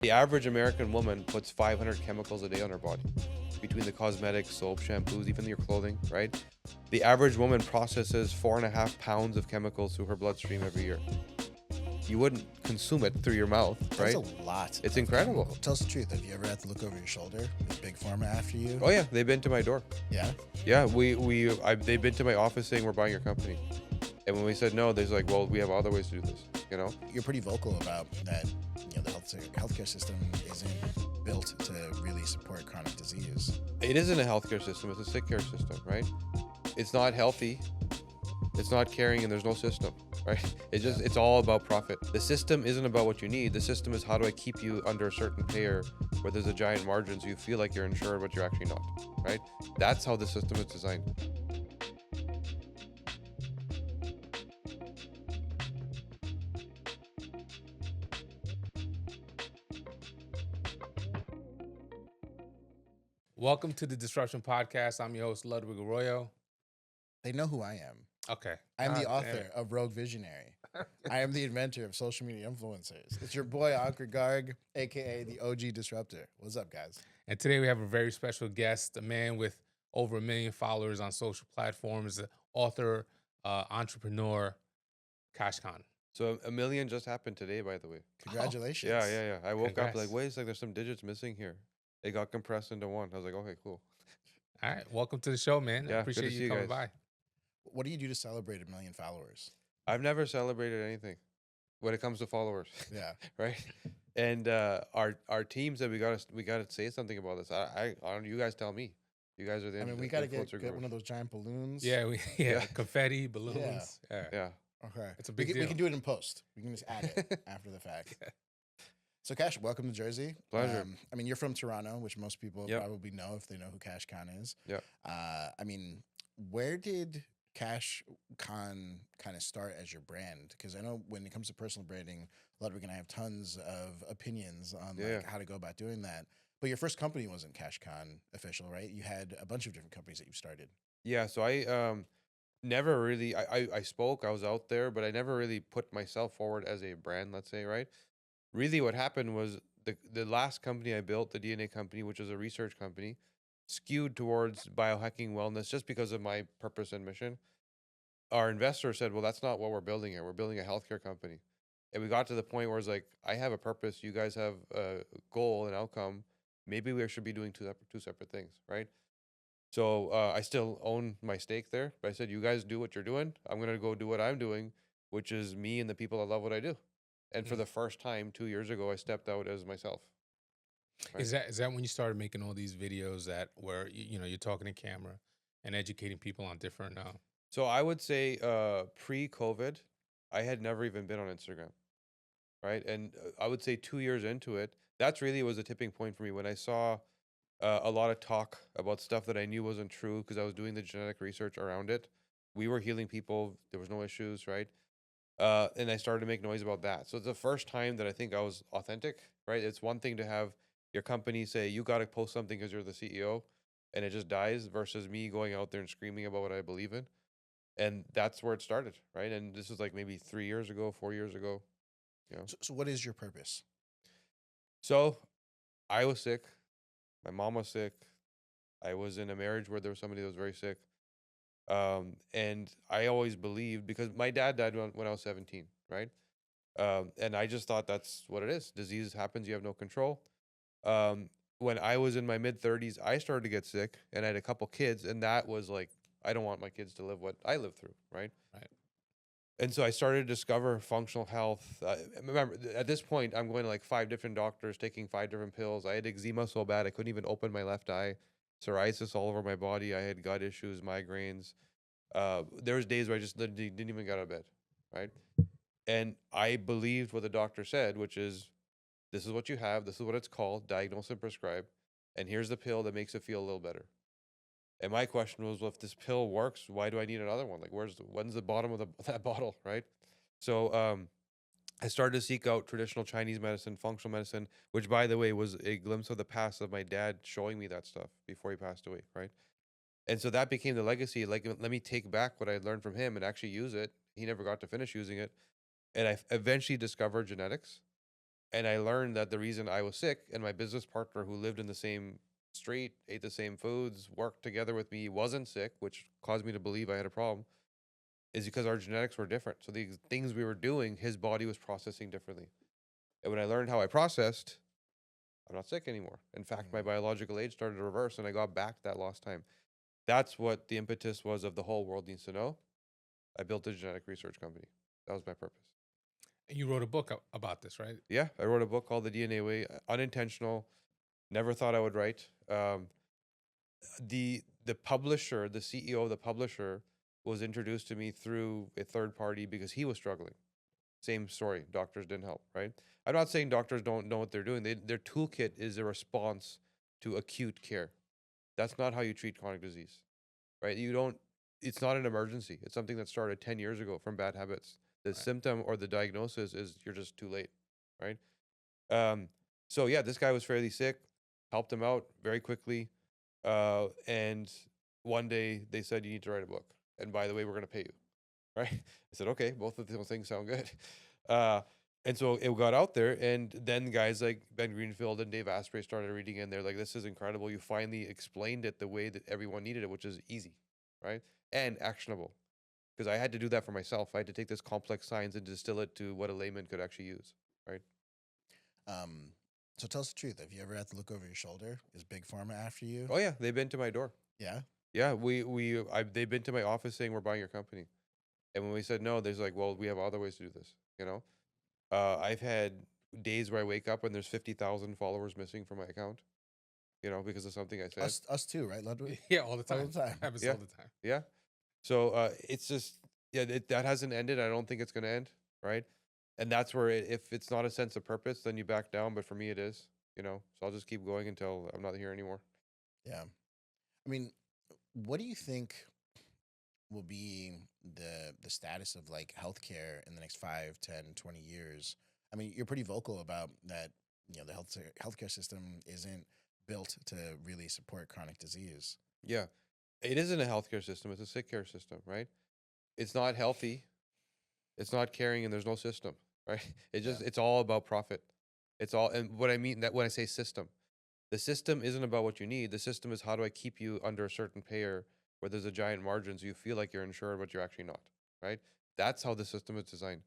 The average American woman puts 500 chemicals a day on her body, between the cosmetics, soap, shampoos, even your clothing, right? The average woman processes 4.5 pounds of chemicals through her bloodstream every year. You wouldn't consume it through your mouth, right? That's a lot. It's of incredible. chemical. Tell us the truth. Have you ever had to look over your shoulder with Big Pharma after you? Oh yeah, they've been to my door. Yeah. Yeah, they've been to my office saying we're buying your company, and when we said no, they're like, well, we have other ways to do this. You know, You're pretty vocal about that. The healthcare system isn't built to really support chronic disease. it isn't a healthcare system; it's a sick care system, right? It's not healthy, it's not caring, and there's no system, right? It's all about profit. The system isn't about what you need. The system is how do I keep you under a certain payer where there's a giant margin so you feel like you're insured, but you're actually not, right? That's how the system is designed. Welcome to the Disruption Podcast. I'm your host, Ludwig Arroyo. They know who I am. Okay. I'm the God author of Rogue Visionary. I am the inventor of social media influencers. It's your boy, Ankur Garg, a.k.a. the OG Disruptor. What's up, guys? And today we have a very special guest, a man with over 1 million followers on social platforms, the author, entrepreneur, Kashif Khan. So 1 million just happened today, by the way. Congratulations. Yeah. I woke up like, Congrats. wait, it's like there's some digits missing here. It got compressed into one. I was like, okay, cool. All right. Welcome to the show, man. Yeah, I good to appreciate see you you coming guys. by. What do you do to celebrate 1 million followers? I've never celebrated anything when it comes to followers, Yeah. right? And our team said we gotta say something about this. I don't. You guys tell me. You guys are the. I mean, we the got to influencer get one of groups. those giant balloons. Yeah, Yeah. confetti, balloons. Yeah. Yeah. Okay. It's a we big can, deal. We can do it in post. We can just add it after the fact. So, Cash, welcome to Jersey. Pleasure. I mean, you're from Toronto, which most people Yep. probably know if they know who Cash Khan is. Yeah. I mean, where did Cash Khan kind of start as your brand? Because I know when it comes to personal branding, Ludwig and I have tons of opinions on Yeah. how to go about doing that. But your first company wasn't Cash Khan official, right? You had a bunch of different companies that you started. Yeah. So I never really I spoke. I was out there, but I never really put myself forward as a brand. Let's say, right? Really what happened was the last company I built, the DNA company, which is a research company, skewed towards biohacking wellness just because of my purpose and mission. Our investor said, well, that's not what we're building here. We're building a healthcare company. And we got to the point where it's like, I have a purpose. You guys have a goal and outcome. Maybe we should be doing two separate things, right? So I still own my stake there. But I said, you guys do what you're doing. I'm going to go do what I'm doing, which is me and the people that love what I do. And for the first time 2 years ago, I stepped out as myself. Right. Is that when you started making all these videos that where you're talking to camera and educating people on different So I would say pre-COVID, I had never even been on Instagram, right? And I would say 2 years into it, that's really was a tipping point for me when I saw a lot of talk about stuff that I knew wasn't true because I was doing the genetic research around it. We were healing people. There was no issues, right? And I started to make noise about that. So it's the first time that I think I was authentic, right? It's one thing to have your company say, you got to post something because you're the CEO and it just dies versus me going out there and screaming about what I believe in. And that's where it started, right? And this was like maybe 3 years ago, 4 years ago, you know. So what is your purpose? So I was sick. My mom was sick. I was in a marriage where there was somebody that was very sick. And I always believed because my dad died when I was 17, right? And I just thought that's what it is. Disease happens, you have no control. When I was in my mid 30s, I started to get sick and I had a couple kids, and that was like, I don't want my kids to live what I lived through, right? Right. And so I started to discover functional health. Remember, at this point, I'm going to like 5 different doctors, taking 5 different pills. I had eczema so bad I couldn't even open my left eye, psoriasis all over my body. I had gut issues, migraines. There was days where I just literally didn't even get out of bed, right? And I believed what the doctor said, which is, this is what you have. This is what it's called, diagnose and prescribe. And here's the pill that makes it feel a little better. And my question was, well, if this pill works, why do I need another one? Like, when's the bottom of that bottle, right? So I started to seek out traditional Chinese medicine, functional medicine, which, by the way, was a glimpse of the past of my dad showing me that stuff before he passed away, right? And so that became the legacy. Like, let me take back what I learned from him and actually use it. He never got to finish using it. And I eventually discovered genetics. And I learned that the reason I was sick and my business partner who lived in the same street, ate the same foods, worked together with me, wasn't sick, which caused me to believe I had a problem, is because our genetics were different. So the things we were doing, his body was processing differently. And when I learned how I processed, I'm not sick anymore. In fact, my biological age started to reverse and I got back that lost time. That's what the impetus was of the whole world needs to know. I built a genetic research company. That was my purpose. And you wrote a book about this, right? Yeah, I wrote a book called The DNA Way, unintentional. Never thought I would write. The publisher, the CEO of the publisher, was introduced to me through a third party because he was struggling. Same story. Doctors didn't help, right? I'm not saying doctors don't know what they're doing. Their toolkit is a response to acute care. That's not how you treat chronic disease, right? You don't. It's not an emergency. It's something that started 10 years ago from bad habits. The symptom or the diagnosis is you're just too late, right? So yeah, this guy was fairly sick. Helped him out very quickly. And one day they said, you need to write a book. And by the way, we're going to pay you. Right. I said, okay, both of those things sound good. And so it got out there. And then guys like Ben Greenfield and Dave Asprey started reading it. And they're like, this is incredible. You finally explained it the way that everyone needed it, which is easy. Right. And actionable. Because I had to do that for myself. I had to take this complex science and distill it to what a layman could actually use. Right. So tell us the truth. Have you ever had to look over your shoulder? Is Big Pharma after you? Oh yeah. They've been to my door. Yeah. Yeah. They've been to my office saying we're buying your company. And when we said no, there's like, well, we have other ways to do this, you know? I've had days where I wake up and there's 50,000 followers missing from my account, you know, because of something I said. Us too, right, Ludwig? Yeah, all the time. All the time. Happens Yeah. all the time. Yeah. So it's just, yeah, that hasn't ended. I don't think it's going to end, right? And that's where if it's not a sense of purpose, then you back down. But for me, it is, you know? So I'll just keep going until I'm not here anymore. Yeah. I mean, what do you think will be the status of like healthcare in the next 5, 10, 20 years? I mean, you're pretty vocal about that, you know, the healthcare system isn't built to really support chronic disease. Yeah. It isn't a healthcare system. It's a sick care system, right? It's not healthy. It's not caring, and there's no system, right? It's all about profit. It's all, and what I mean that when I say system, the system isn't about what you need. The system is how do I keep you under a certain payer where there's a giant margin so you feel like you're insured, but you're actually not, right? That's how the system is designed.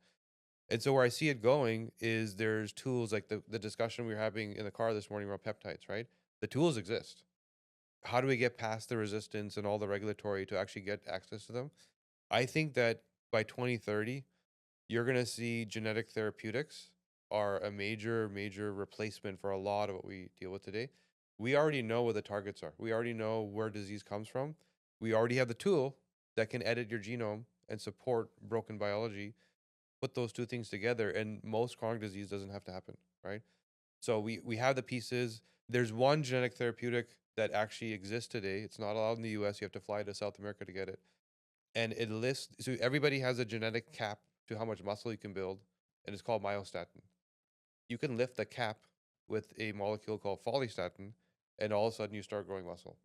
And so where I see it going is there's tools like the discussion we were having in the car this morning about peptides, right? The tools exist. How do we get past the resistance and all the regulatory to actually get access to them? I think that by 2030, you're going to see genetic therapeutics are a major replacement for a lot of what we deal with today. We already know what the targets are. We already know where disease comes from. We already have the tool that can edit your genome and support broken biology. Put those two things together, and most chronic disease doesn't have to happen, right? So we have the pieces. There's one genetic therapeutic that actually exists today. It's not allowed in the US. You have to fly to South America to get it. And it lists, so everybody has a genetic cap to how much muscle you can build, and it's called myostatin. You can lift the cap with a molecule called follistatin, and all of a sudden you start growing muscle.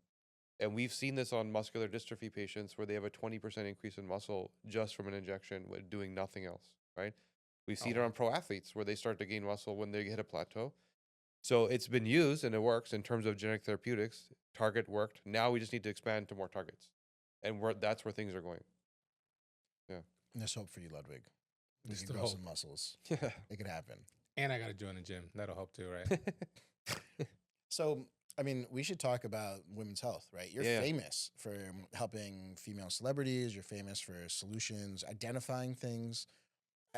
And we've seen this on muscular dystrophy patients where they have a 20% increase in muscle just from an injection with doing nothing else, right? We've seen it on pro athletes where they start to gain muscle when they hit a plateau. So it's been used and it works in terms of genetic therapeutics. Target worked. Now we just need to expand to more targets. And that's where things are going. Yeah. And there's hope for you, Ludwig. You There's can still grow hope. some muscles. Yeah. It could happen. And I got to join the gym. That'll help too, right? So, I mean, we should talk about women's health, right? You're Yeah. famous for helping female celebrities. You're famous for solutions, identifying things.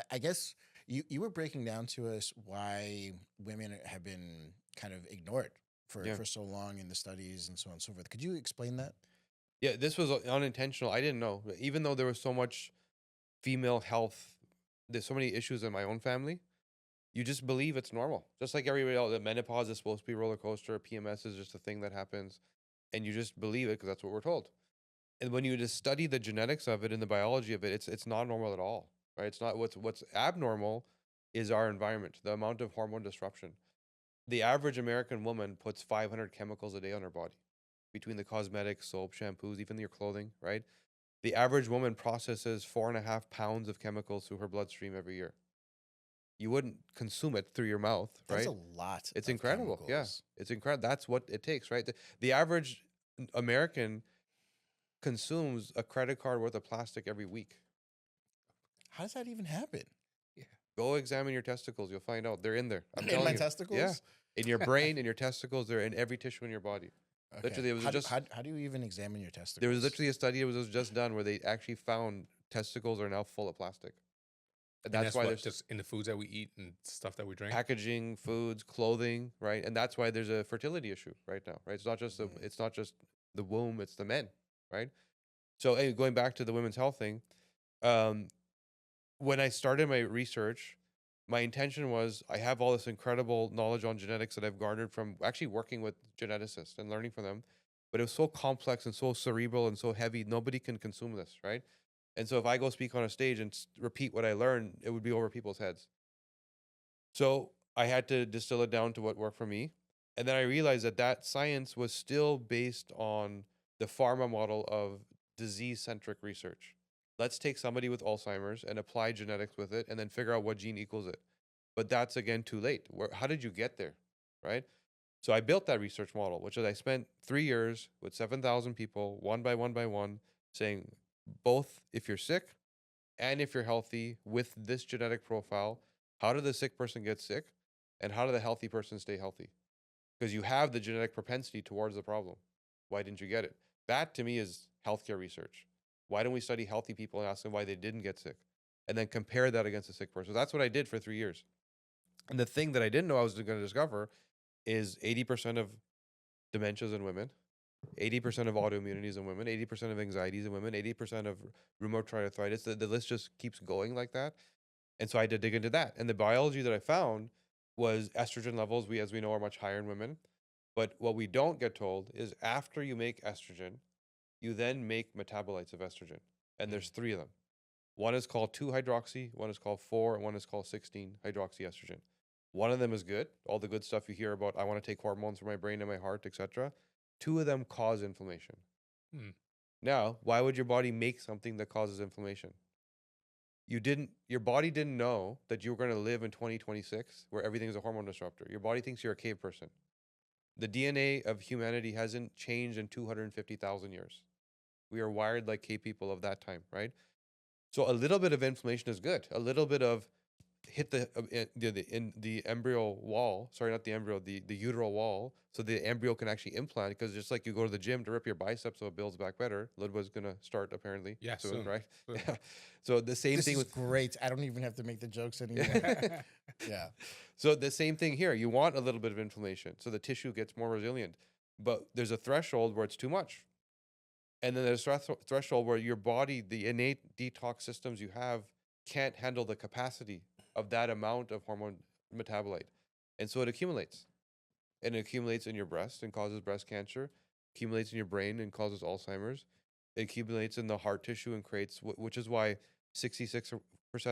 I guess you were breaking down to us why women have been kind of ignored for so long in the studies and so on and so forth. Could you explain that? Yeah, this was unintentional. I didn't know. Even though there was so much female health, there's so many issues in my own family. You just believe it's normal. Just like everybody else, that menopause is supposed to be a roller coaster. PMS is just a thing that happens. And you just believe it because that's what we're told. And when you just study the genetics of it and the biology of it, it's not normal at all, right? It's not what's abnormal is our environment, the amount of hormone disruption. The average American woman puts 500 chemicals a day on her body between the cosmetics, soap, shampoos, even your clothing, right? The average woman processes 4.5 pounds of chemicals through her bloodstream every year. You wouldn't consume it through your mouth, That's right? a lot. It's of incredible. Yeah, chemicals. it's incredible. That's what it takes, right? The average American consumes a credit card worth of plastic every week. How does that even happen? Yeah. Go examine your testicles. You'll find out they're in there. I'm In telling my you. testicles? Yeah, in your brain, in your testicles, they're in every tissue in your body. Okay. Literally, it was how, do, just how do you even examine your testicles? there was literally a study that was just done where they actually found testicles are now full of plastic. And And that's why what, there's just in the foods that we eat and stuff that we drink. packaging, foods, clothing, right? And that's why there's a fertility issue right now, right? It's not just it's not just the womb, it's the men, right? So going back to the women's health thing, um, when I started my research, my intention was I have all this incredible knowledge on genetics that I've garnered from actually working with geneticists and learning from them, but it was so complex and so cerebral and so heavy, nobody can consume this, right? And so if I go speak on a stage and repeat what I learned, it would be over people's heads. So I had to distill it down to what worked for me. And then I realized that science was still based on the pharma model of disease-centric research. Let's take somebody with Alzheimer's and apply genetics with it and then figure out what gene equals it. But that's, again, too late. How did you get there, right? So I built that research model, which is I spent 3 years with 7,000 people, one by one, saying both if you're sick and if you're healthy with this genetic profile, how did the sick person get sick and how did the healthy person stay healthy? Because you have the genetic propensity towards the problem. Why didn't you get it? That to me is healthcare research. Why don't we study healthy people and ask them why they didn't get sick? And then compare that against a sick person. So that's what I did for 3 years. And the thing that I didn't know I was going to discover is 80% of dementias in women, 80% of autoimmunities in women, 80% of anxieties in women, 80% of rheumatoid arthritis. The list just keeps going like that. And so I had to dig into that. And the biology that I found was estrogen levels, as we know, are much higher in women. But what we don't get told is after you make estrogen, you then make metabolites of estrogen. And there's 3 of them. One is called 2-hydroxy, one is called 4, and one is called 16-hydroxyestrogen. One of them is good, all the good stuff you hear about, I want to take hormones for my brain and my heart, etc. 2 of them cause inflammation. Now, why would your body make something that causes inflammation? Your body didn't know that you were going to live in 2026 where everything is a hormone disruptor. Your body thinks you're a cave person. The DNA of humanity hasn't changed in 250,000 years. We are wired like cave people of that time, right? So a little bit of inflammation is good. A little bit of hit the embryo wall. Sorry, not the embryo, the uteral wall, so the embryo can actually implant. Because just like you go to the gym to rip your biceps so it builds back better, Ludwig's gonna start apparently soon, right? Soon. Yeah. So the same This thing is with great. I don't even have to make the jokes anymore. Yeah. So the same thing here. You want a little bit of inflammation so the tissue gets more resilient, but there's a threshold where it's too much. And then there's a threshold where your body, the innate detox systems you have, can't handle the capacity of that amount of hormone metabolite. And so it accumulates. And it accumulates in your breast and causes breast cancer, accumulates in your brain and causes Alzheimer's. It accumulates in the heart tissue and creates, which is why 66%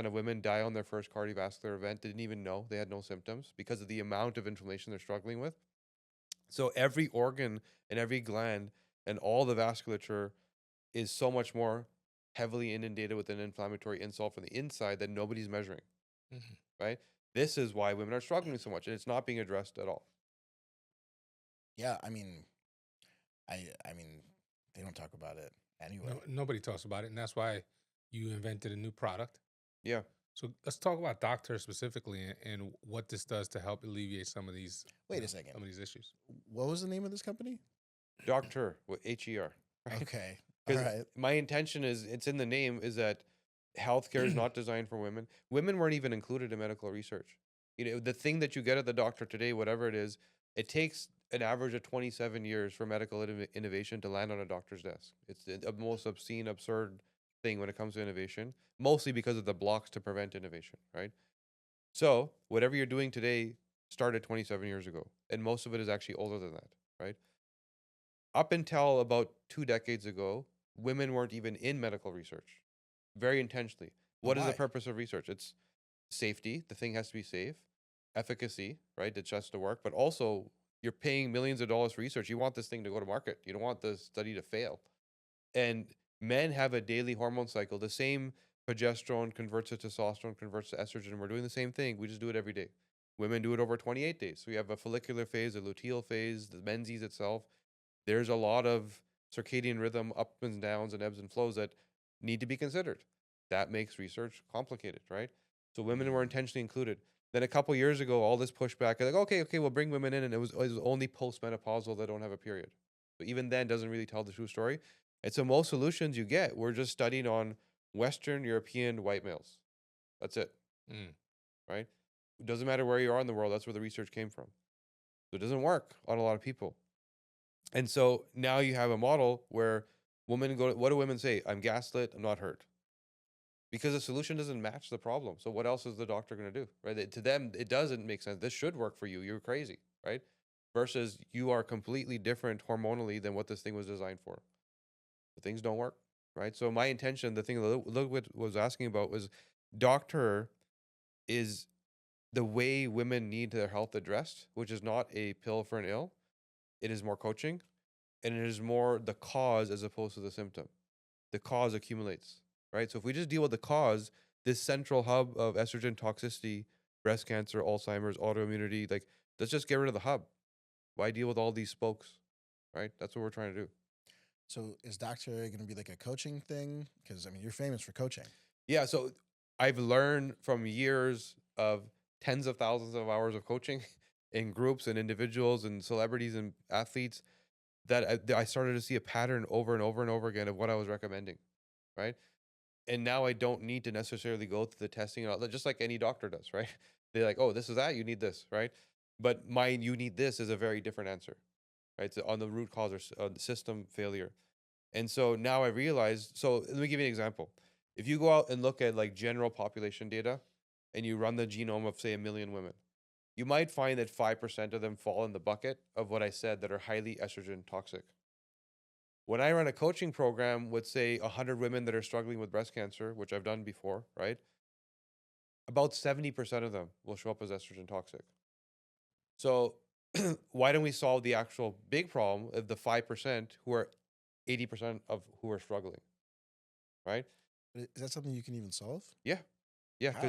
of women die on their first cardiovascular event. They didn't even know, they had no symptoms because of the amount of inflammation they're struggling with. So every organ and every gland and all the vasculature is so much more heavily inundated with an inflammatory insult from the inside that nobody's measuring, right? This is why women are struggling so much, and it's not being addressed at all. Yeah, I mean, I mean, they don't talk about it anyway. Nobody talks about it, and that's why you invented a new product. Yeah. So let's talk about doctors specifically and what this does to help alleviate some of these. Wait a second. Some of these issues. What was the name of this company? Doctor with HER. Right? Okay. All Because right. my intention is, it's in the name, is that healthcare is not designed for women. Women weren't even included in medical research. You know, the thing that you get at the doctor today, whatever it is, it takes an average of 27 years for medical innovation to land on a doctor's desk. It's the most obscene, absurd thing when it comes to innovation, mostly because of the blocks to prevent innovation, right? So whatever you're doing today started 27 years ago, and most of it is actually older than that, right? Up until about 2 decades ago, women weren't even in medical research, very intentionally. What is the Why? purpose of research? It's safety. The thing has to be safe. Efficacy, right? It has to work. But also, you're paying millions of dollars for research. You want this thing to go to market. You don't want the study to fail. And men have a daily hormone cycle, the same Progesterone converts to testosterone, converts to estrogen. We're doing the same thing. We just do it every day. Women do it over 28 days. So we have a follicular phase, a luteal phase, the menses itself. There's a lot of circadian rhythm ups and downs and ebbs and flows that need to be considered. That makes research complicated, right? So women were intentionally included. Then a couple years ago, all this pushback, like, okay, we'll bring women in, and it was only postmenopausal that don't have a period. But even then, doesn't really tell the true story. And so most solutions you get, we're just studying on Western European white males. That's it, Mm. right? It doesn't matter where you are in the world. That's where the research came from. So it doesn't work on a lot of people. And so now you have a model where women go, what do women say? I'm gaslit, I'm not hurt. Because the solution doesn't match the problem. So what else is the doctor going to do, right? To them, it doesn't make sense. This should work for you. You're crazy, right? Versus you are completely different hormonally than what this thing was designed for. The things don't work, right? So my intention, the thing that Ludwig was asking about was doctor is the way women need their health addressed, which is not a pill for an ill. It is more coaching, and it is more the cause as opposed to the symptom. The cause accumulates, right? So if we just deal with the cause, this central hub of estrogen toxicity, breast cancer, Alzheimer's, autoimmunity, like, let's just get rid of the hub. Why deal with all these spokes, right? That's what we're trying to do. So is doctor going to be like a coaching thing? Because I mean, you're famous for coaching. Yeah, so I've learned from years of tens of thousands of hours of coaching in groups and individuals and celebrities and athletes that I started to see a pattern over and over and over again of what I was recommending, right? And now I don't need to necessarily go through the testing and all that, just like any doctor does, right? They're like, oh, this is that, you need this, right? But my you need this is a very different answer, right? So on the root cause or the system failure. And so now I realized, so let me give you an example. If you go out and look at like general population data and you run the genome of say 1 million women, you might find that 5% of them fall in the bucket of what I said that are highly estrogen toxic. When I run a coaching program with say 100 women that are struggling with breast cancer, which I've done before, right? About 70% of them will show up as estrogen toxic. So why don't we solve the actual big problem of the 5% who are 80% of who are struggling, right? Is that something you can even solve? Yeah, yeah, How?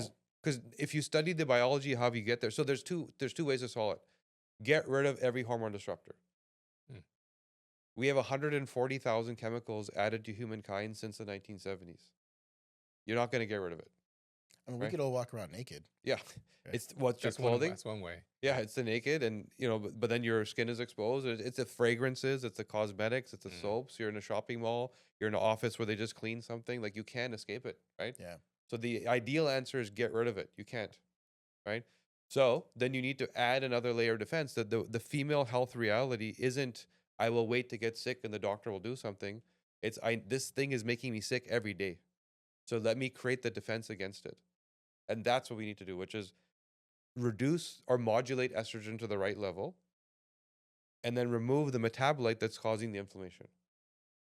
because if you study the biology, how you get there. So there's two ways to solve it. Get rid of every hormone disruptor. Mm. We have 140,000 chemicals added to humankind since the 1970s. You're not going to get rid of it, I mean, we right? could all walk around naked. Yeah, Right. it's what's your clothing. That's one way. Yeah, it's the naked, and but then your skin is exposed. It's the fragrances, it's the cosmetics, it's the Mm. soaps. You're in a shopping mall, you're in an office where they just clean something. Like you can't escape it, right? Yeah. So the ideal answer is get rid of it. You can't, right? So then you need to add another layer of defense that the female health reality isn't I will wait to get sick and the doctor will do something. It's this thing is making me sick every day. So let me create the defense against it. And that's what we need to do, which is reduce or modulate estrogen to the right level and then remove the metabolite that's causing the inflammation.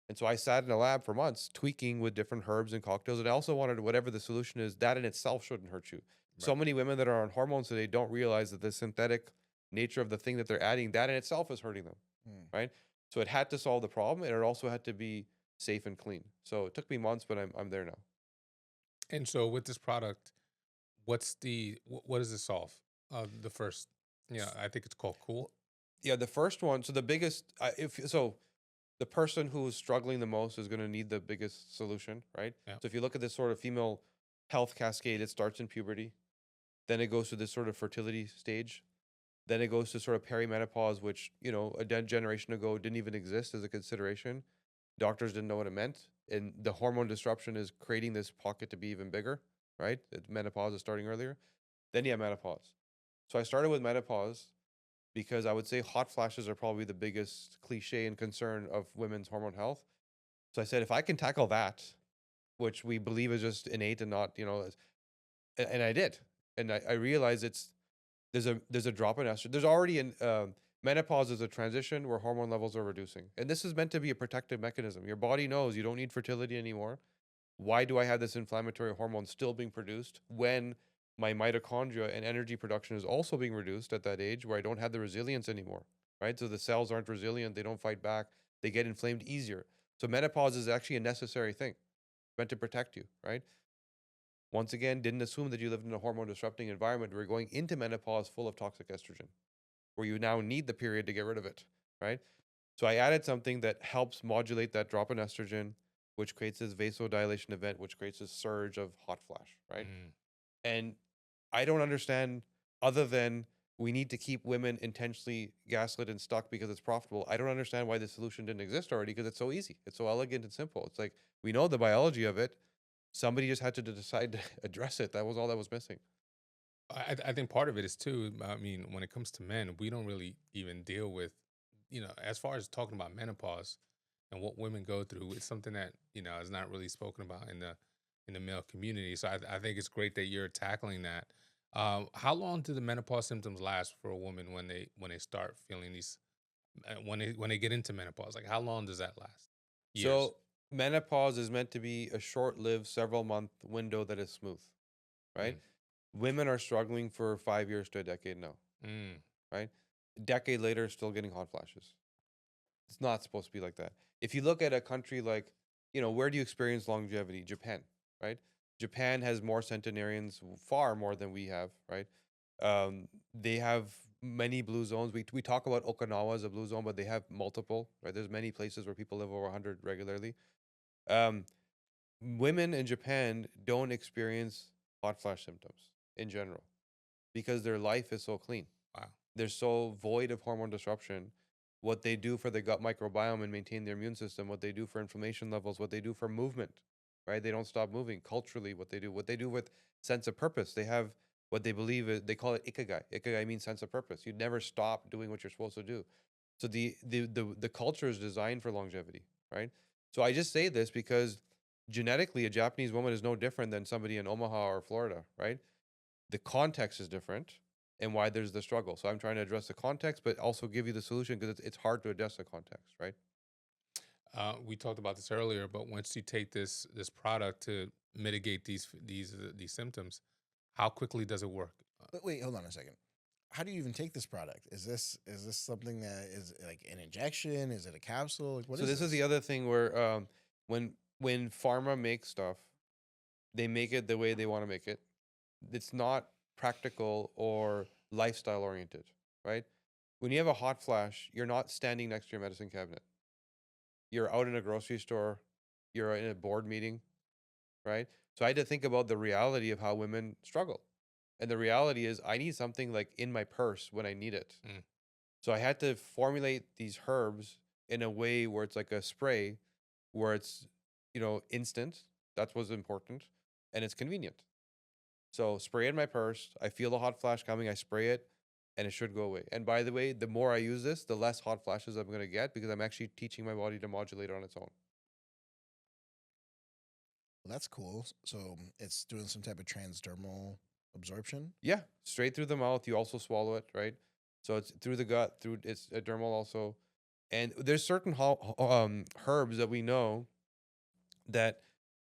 And so I sat in a lab for months tweaking with different herbs and cocktails. And I also wanted whatever the solution is, that in itself shouldn't hurt you. So Right. many women that are on hormones today don't realize that the synthetic nature of the thing that they're adding, that in itself is hurting them, Hmm. right? So it had to solve the problem, and it also had to be safe and clean. So it took me months, but I'm there now. And so with this product, what does it solve? The first, I think it's called Cool. Yeah, the first one. So the biggest, if so, the person who's struggling the most is going to need the biggest solution, right? Yeah. So if you look at this sort of female health cascade, it starts in puberty, then it goes to this sort of fertility stage, then it goes to sort of perimenopause, which a generation ago didn't even exist as a consideration. Doctors didn't know what it meant, and the hormone disruption is creating this pocket to be even bigger, right? Menopause is starting earlier. Then you have menopause. So I started with menopause because I would say hot flashes are probably the biggest cliche and concern of women's hormone health. So I said, if I can tackle that, which we believe is just innate and not, and I did, and I realized there's a drop in estrogen. There's already menopause is a transition where hormone levels are reducing, and this is meant to be a protective mechanism. Your body knows you don't need fertility anymore. Why do I have this inflammatory hormone still being produced when my mitochondria and energy production is also being reduced at that age where I don't have the resilience anymore, right? So the cells aren't resilient, they don't fight back, they get inflamed easier. So menopause is actually a necessary thing, meant to protect you, right? Once again, didn't assume that you lived in a hormone disrupting environment. We're going into menopause full of toxic estrogen, where you now need the period to get rid of it, right? So I added something that helps modulate that drop in estrogen, which creates this vasodilation event, which creates this surge of hot flash, right? Mm. And I don't understand, other than we need to keep women intentionally gaslit and stuck because it's profitable. I don't understand why the solution didn't exist already, because it's so easy. It's so elegant and simple. It's like, we know the biology of it. Somebody just had to decide to address it. That was all that was missing. I think part of it is too. I mean, when it comes to men, we don't really even deal with, as far as talking about menopause and what women go through. It's something that is not really spoken about in the male community. So I think it's great that you're tackling that. How long do the menopause symptoms last for a woman when they start feeling these when they get into menopause? Like, how long does that last? Years. So menopause is meant to be a short-lived, several-month window that is smooth, right? Mm. Women are struggling for 5 years to a decade now, Mm. right? A decade later, still getting hot flashes. It's not supposed to be like that. If you look at a country like, where do you experience longevity? Japan, right? Japan has more centenarians, far more than we have, right? They have many blue zones. We talk about Okinawa as a blue zone, but they have multiple, right? There's many places where people live over 100 regularly. Um, Women in Japan don't experience hot flash symptoms in general because their life is so clean. Wow. They're so void of hormone disruption. What they do for the gut microbiome and maintain their immune system, what they do for inflammation levels, what they do for movement, right? They don't stop moving. Culturally, what they do with sense of purpose. They have what they believe is, they call it ikigai. Ikigai means sense of purpose. You never stop doing what you're supposed to do. So the culture is designed for longevity, right? So I just say this because genetically, a Japanese woman is no different than somebody in Omaha or Florida, right? The context is different and why there's the struggle. So I'm trying to address the context, but also give you the solution, because it's hard to address the context, right? We talked about this earlier, but once you take this product to mitigate these symptoms, how quickly does it work? But wait, hold on a second. How do you even take this product? Is this something that is like an injection? Is it a capsule? Like, what So is this is the other thing where when pharma makes stuff, they make it the way they want to make it. It's not practical or lifestyle oriented, right? When you have a hot flash, you're not standing next to your medicine cabinet. You're out in a grocery store, you're in a board meeting, right? So I had to think about the reality of how women struggle. And the reality is, I need something like in my purse when I need it. Mm. So I had to formulate these herbs in a way where it's like a spray, where it's, instant. That's what's important. And it's convenient. So spray in my purse. I feel the hot flash coming. I spray it, and it should go away. And by the way, the more I use this, the less hot flashes I'm going to get, because I'm actually teaching my body to modulate on its own. Well, that's cool. So it's doing some type of transdermal absorption. Yeah, straight through the mouth. You also swallow it, right? So it's through the gut, through it's a dermal also. And there's certain herbs that we know that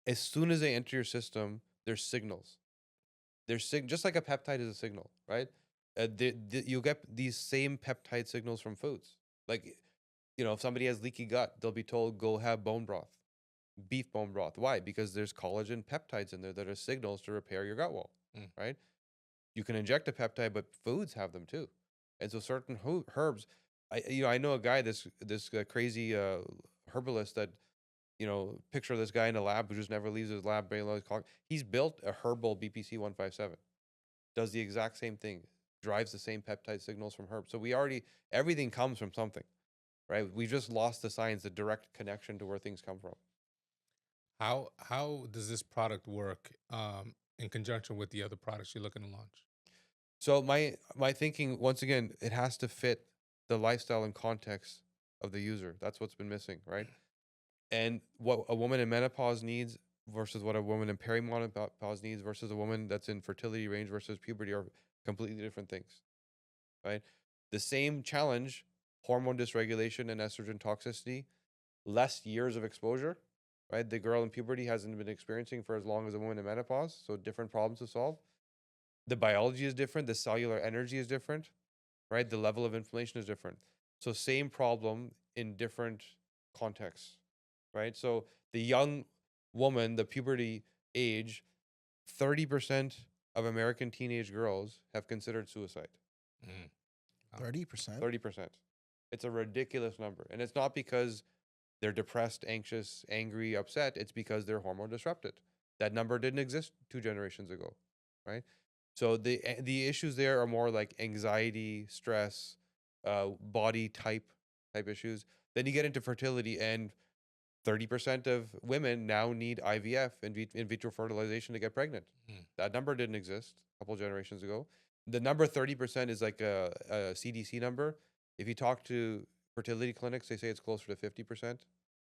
as soon as they enter your system, there's signals. Just like a peptide is a signal, right? You'll get these same peptide signals from foods. Like, if somebody has leaky gut, they'll be told, go have bone broth, beef bone broth. Why? Because there's collagen peptides in there that are signals to repair your gut wall, Mm. right? You can inject a peptide, but foods have them too. And so certain herbs, I know a guy, this crazy herbalist that, picture this guy in a lab who just never leaves his lab. He's built a herbal BPC 157. Does the exact same thing, drives the same peptide signals from herbs. So everything comes from something, right? We just lost the science, the direct connection to where things come from. How does this product work in conjunction with the other products you're looking to launch? So my thinking, once again, it has to fit the lifestyle and context of the user. That's what's been missing, right? And what a woman in menopause needs versus what a woman in perimenopause needs versus a woman that's in fertility range versus puberty are completely different things, right? The same challenge, hormone dysregulation and estrogen toxicity, less years of exposure, right? The girl in puberty hasn't been experiencing for as long as a woman in menopause, so different problems to solve. The biology is different, the cellular energy is different, right? The level of inflammation is different. So same problem in different contexts, right? So the young woman, the puberty age, 30% of American teenage girls have considered suicide. Mm. Wow. 30%. 30%. It's a ridiculous number. And it's not because they're depressed, anxious, angry, upset. It's because they're hormone disrupted. That number didn't exist 2 generations ago, right? So the issues there are more like anxiety, stress, body type issues. Then you get into fertility, and 30% of women now need IVF, in vitro fertilization, to get pregnant. Mm. That number didn't exist a couple generations ago. The number 30% is like a CDC number. If you talk to fertility clinics, they say it's closer to 50%,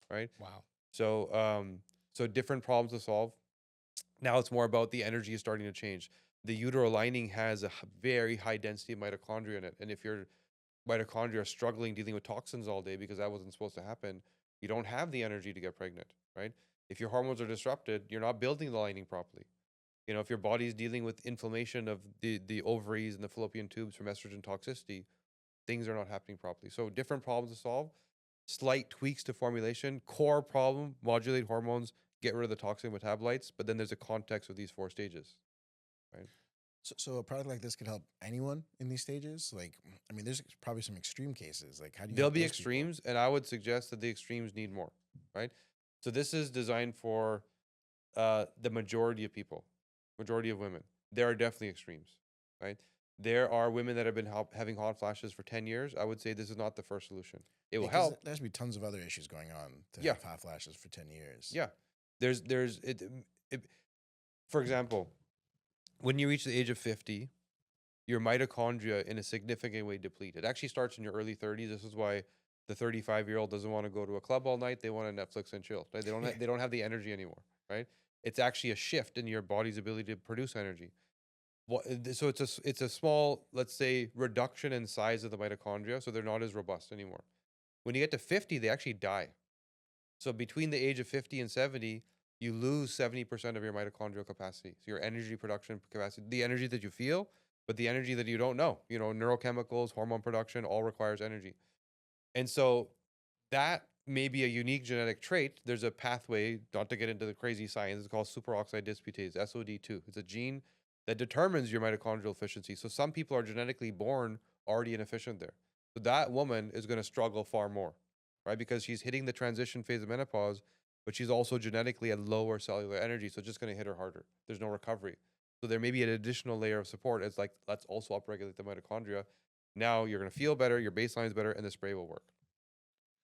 right? Wow. So different problems to solve. Now it's more about the energy is starting to change. The uterine lining has a very high density of mitochondria in it, and if your mitochondria are struggling dealing with toxins all day because that wasn't supposed to happen, you don't have the energy to get pregnant, right? If your hormones are disrupted, you're not building the lining properly. You know, if your body's dealing with inflammation of the ovaries and the fallopian tubes from estrogen toxicity, things are not happening properly. So different problems to solve, slight tweaks to formulation. Core problem: modulate hormones, get rid of the toxic metabolites. But then there's a context of these 4 stages, right? So a product like this could help anyone in these stages. Like, I mean, there's probably some extreme cases. Like, how do you? There'll help be those people? extremes, and I would suggest that the extremes need more, right? So this is designed for the majority of people, majority of women. There are definitely extremes, right? There are women that have been having hot flashes for 10 years. I would say this is not the first solution. It will 'Cause help. There has to be tons of other issues going on to Yeah. have hot flashes for 10 years. Yeah. There's it, for example, when you reach the age of 50, your mitochondria in a significant way deplete. It actually starts in your early 30s. This is why the 35-year-old doesn't want to go to a club all night. They want to Netflix and chill. Right? They don't have the energy anymore, right? It's actually a shift in your body's ability to produce energy. So it's a small, let's say, reduction in size of the mitochondria, so they're not as robust anymore. When you get to 50, they actually die. So between the age of 50 and 70, you lose 70% of your mitochondrial capacity. So your energy production capacity, the energy that you feel, but the energy that you don't know, neurochemicals, hormone production, all requires energy. And so that may be a unique genetic trait. There's a pathway, not to get into the crazy science, it's called superoxide dismutase, SOD2. It's a gene that determines your mitochondrial efficiency. So some people are genetically born already inefficient there. So that woman is going to struggle far more, right? Because she's hitting the transition phase of menopause, but she's also genetically at lower cellular energy. So it's just going to hit her harder. There's no recovery. So there may be an additional layer of support. It's like, let's also upregulate the mitochondria. Now you're going to feel better, your baseline is better, and the spray will work.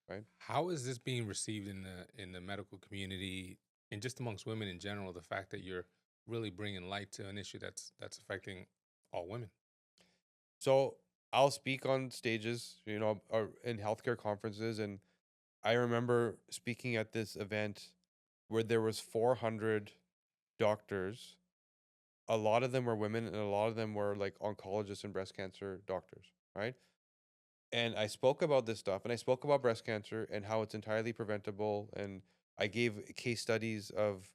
Right? How is this being received in the medical community and just amongst women in general? The fact that you're really bringing light to an issue that's affecting all women. So I'll speak on stages, or in healthcare conferences, and I remember speaking at this event where there was 400 doctors. A lot of them were women, and a lot of them were like oncologists and breast cancer doctors, right? And I spoke about this stuff, and I spoke about breast cancer and how it's entirely preventable, and I gave case studies of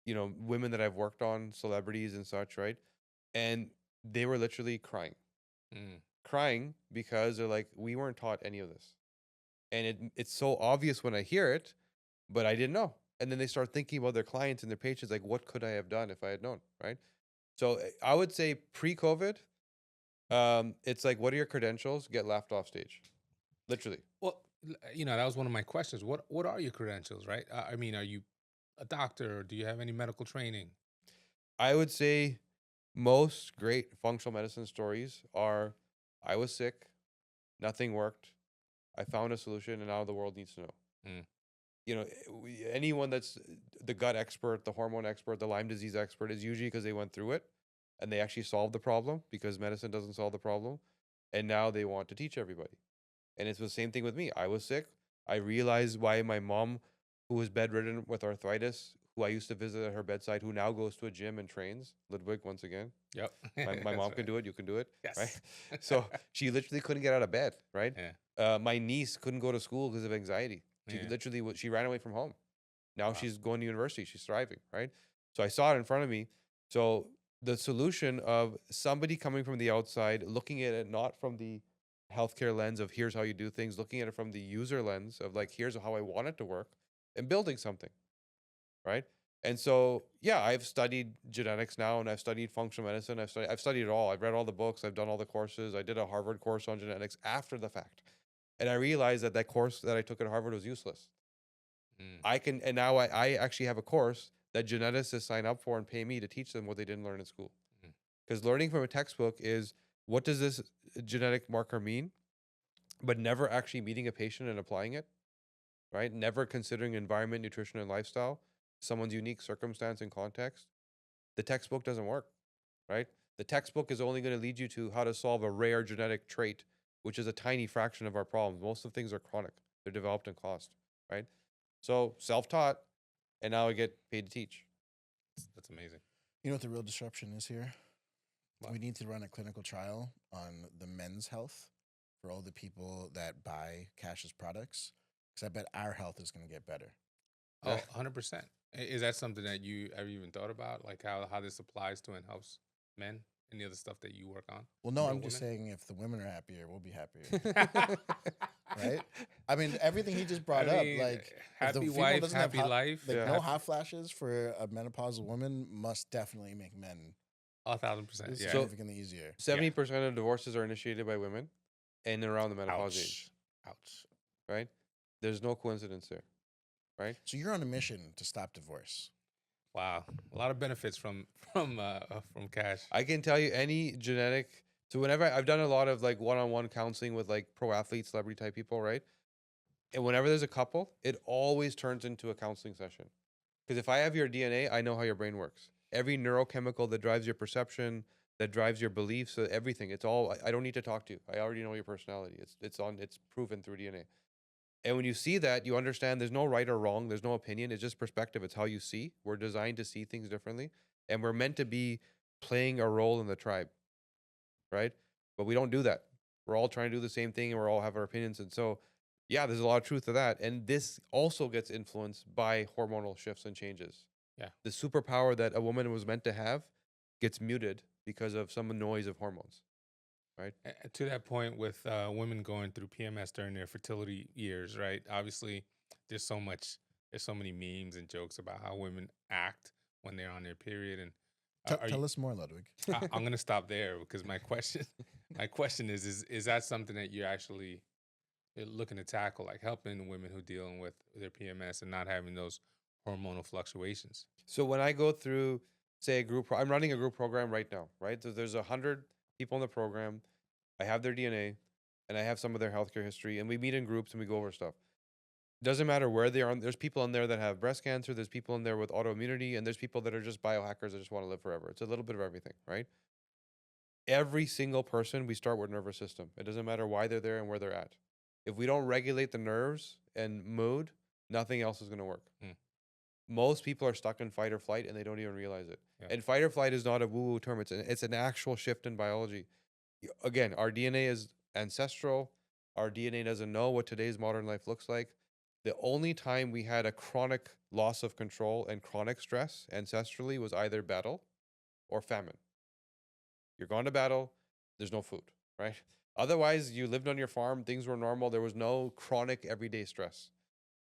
women that I've worked on, celebrities and such, right? And they were literally crying. Crying because they're like, we weren't taught any of this. And it's so obvious when I hear it, but I didn't know. And then they start thinking about their clients and their patients, like, what could I have done if I had known, right? So I would say pre-COVID, it's like, what are your credentials? Get laughed off stage. Literally. Well, that was one of my questions. What are your credentials, right? I mean, are you a doctor? Or do you have any medical training? I would say most great functional medicine stories are, I was sick, nothing worked, I found a solution, and now the world needs to know. Anyone that's the gut expert, the hormone expert, the Lyme disease expert is usually because they went through it and they actually solved the problem, because medicine doesn't solve the problem. And now they want to teach everybody. And it's the same thing with me. I was sick. I realized why my mom, who was bedridden with arthritis, who I used to visit at her bedside, who now goes to a gym and trains, Ludwig, once again. Yep. My mom can do it. You can do it. Yes. Right? So she literally couldn't get out of bed, right? Yeah. My niece couldn't go to school because of anxiety. She ran away from home. Now she's going to university. She's thriving, right? So I saw it in front of me. So the solution of somebody coming from the outside, looking at it not from the healthcare lens of here's how you do things, looking at it from the user lens of like, here's how I want it to work, and building something, right? And so, yeah, I've studied genetics now, and I've studied functional medicine. I've studied it all. I've read all the books. I've done all the courses. I did a Harvard course on genetics after the fact, and I realized that course that I took at Harvard was useless. Mm. And now I actually have a course that geneticists sign up for and pay me to teach them what they didn't learn in school. Mm. Because learning from a textbook is, what does this genetic marker mean, but never actually meeting a patient and applying it, right? Never considering environment, nutrition, and lifestyle, someone's unique circumstance and context. The textbook doesn't work, right? The textbook is only going to lead you to how to solve a rare genetic trait, which is a tiny fraction of our problems. Most of things are chronic. They're developed and caused, right? So self-taught, and now I get paid to teach. That's amazing. You know what the real disruption is here? What? We need to run a clinical trial on the men's health for all the people that buy Cash's products, because I bet our health is going to get better. Oh, 100%. Is that something that you ever even thought about? Like how this applies to and helps men and the other stuff that you work on? Well, no, Real I'm just women? saying if the women are happier, we'll be happier. Right? I mean, everything he just brought I mean, up, like if the happy female wife, doesn't have happy hot, life. like Yeah. no hot flashes for a menopausal woman must definitely make men 1,000%. Yeah. significantly easier. 70% of divorces are initiated by women and around the menopause age, Ouch. right? There's no coincidence there, right? So you're on a mission to stop divorce. Wow. A lot of benefits from Cash. I can tell you any genetic. So whenever I've done a lot of like one-on-one counseling with like pro athletes, celebrity type people, right? And whenever there's a couple, it always turns into a counseling session. Because if I have your DNA, I know how your brain works. Every neurochemical that drives your perception, that drives your beliefs, everything. It's all. I don't need to talk to you. I already know your personality. It's proven through DNA. And when you see that, you understand there's no right or wrong. There's no opinion. It's just perspective. It's how you see. We're designed to see things differently, and we're meant to be playing a role in the tribe, right? But we don't do that. We're all trying to do the same thing, and we're all have our opinions. And so, yeah, there's a lot of truth to that. And this also gets influenced by hormonal shifts and changes. Yeah. The superpower that a woman was meant to have gets muted because of some noise of hormones, right? To that point, with women going through PMS during their fertility years, right? Obviously, there's so many memes and jokes about how women act when they're on their period. And Tell us more, Ludwig. I'm gonna stop there because my question is that something that you're actually looking to tackle, like helping women who dealing with their PMS and not having those hormonal fluctuations? So when I go through, say, I'm running a group program right now, right? So there's 100 people in the program. I have their DNA, and I have some of their healthcare history, and we meet in groups and we go over stuff. Doesn't matter where they are. There's people in there that have breast cancer. There's people in there with autoimmunity, and there's people that are just biohackers that just want to live forever. It's a little bit of everything, right? Every single person, we start with nervous system. It doesn't matter why they're there and where they're at. If we don't regulate the nerves and mood, nothing else is going to work. Most people are stuck in fight or flight, and they don't even realize it. Yeah. And fight or flight is not a woo-woo term. It's an actual shift in biology. Again, our DNA is ancestral. Our DNA doesn't know what today's modern life looks like. The only time we had a chronic loss of control and chronic stress ancestrally was either battle or famine. You're gone to battle, there's no food, right? Otherwise, you lived on your farm, things were normal, there was no chronic everyday stress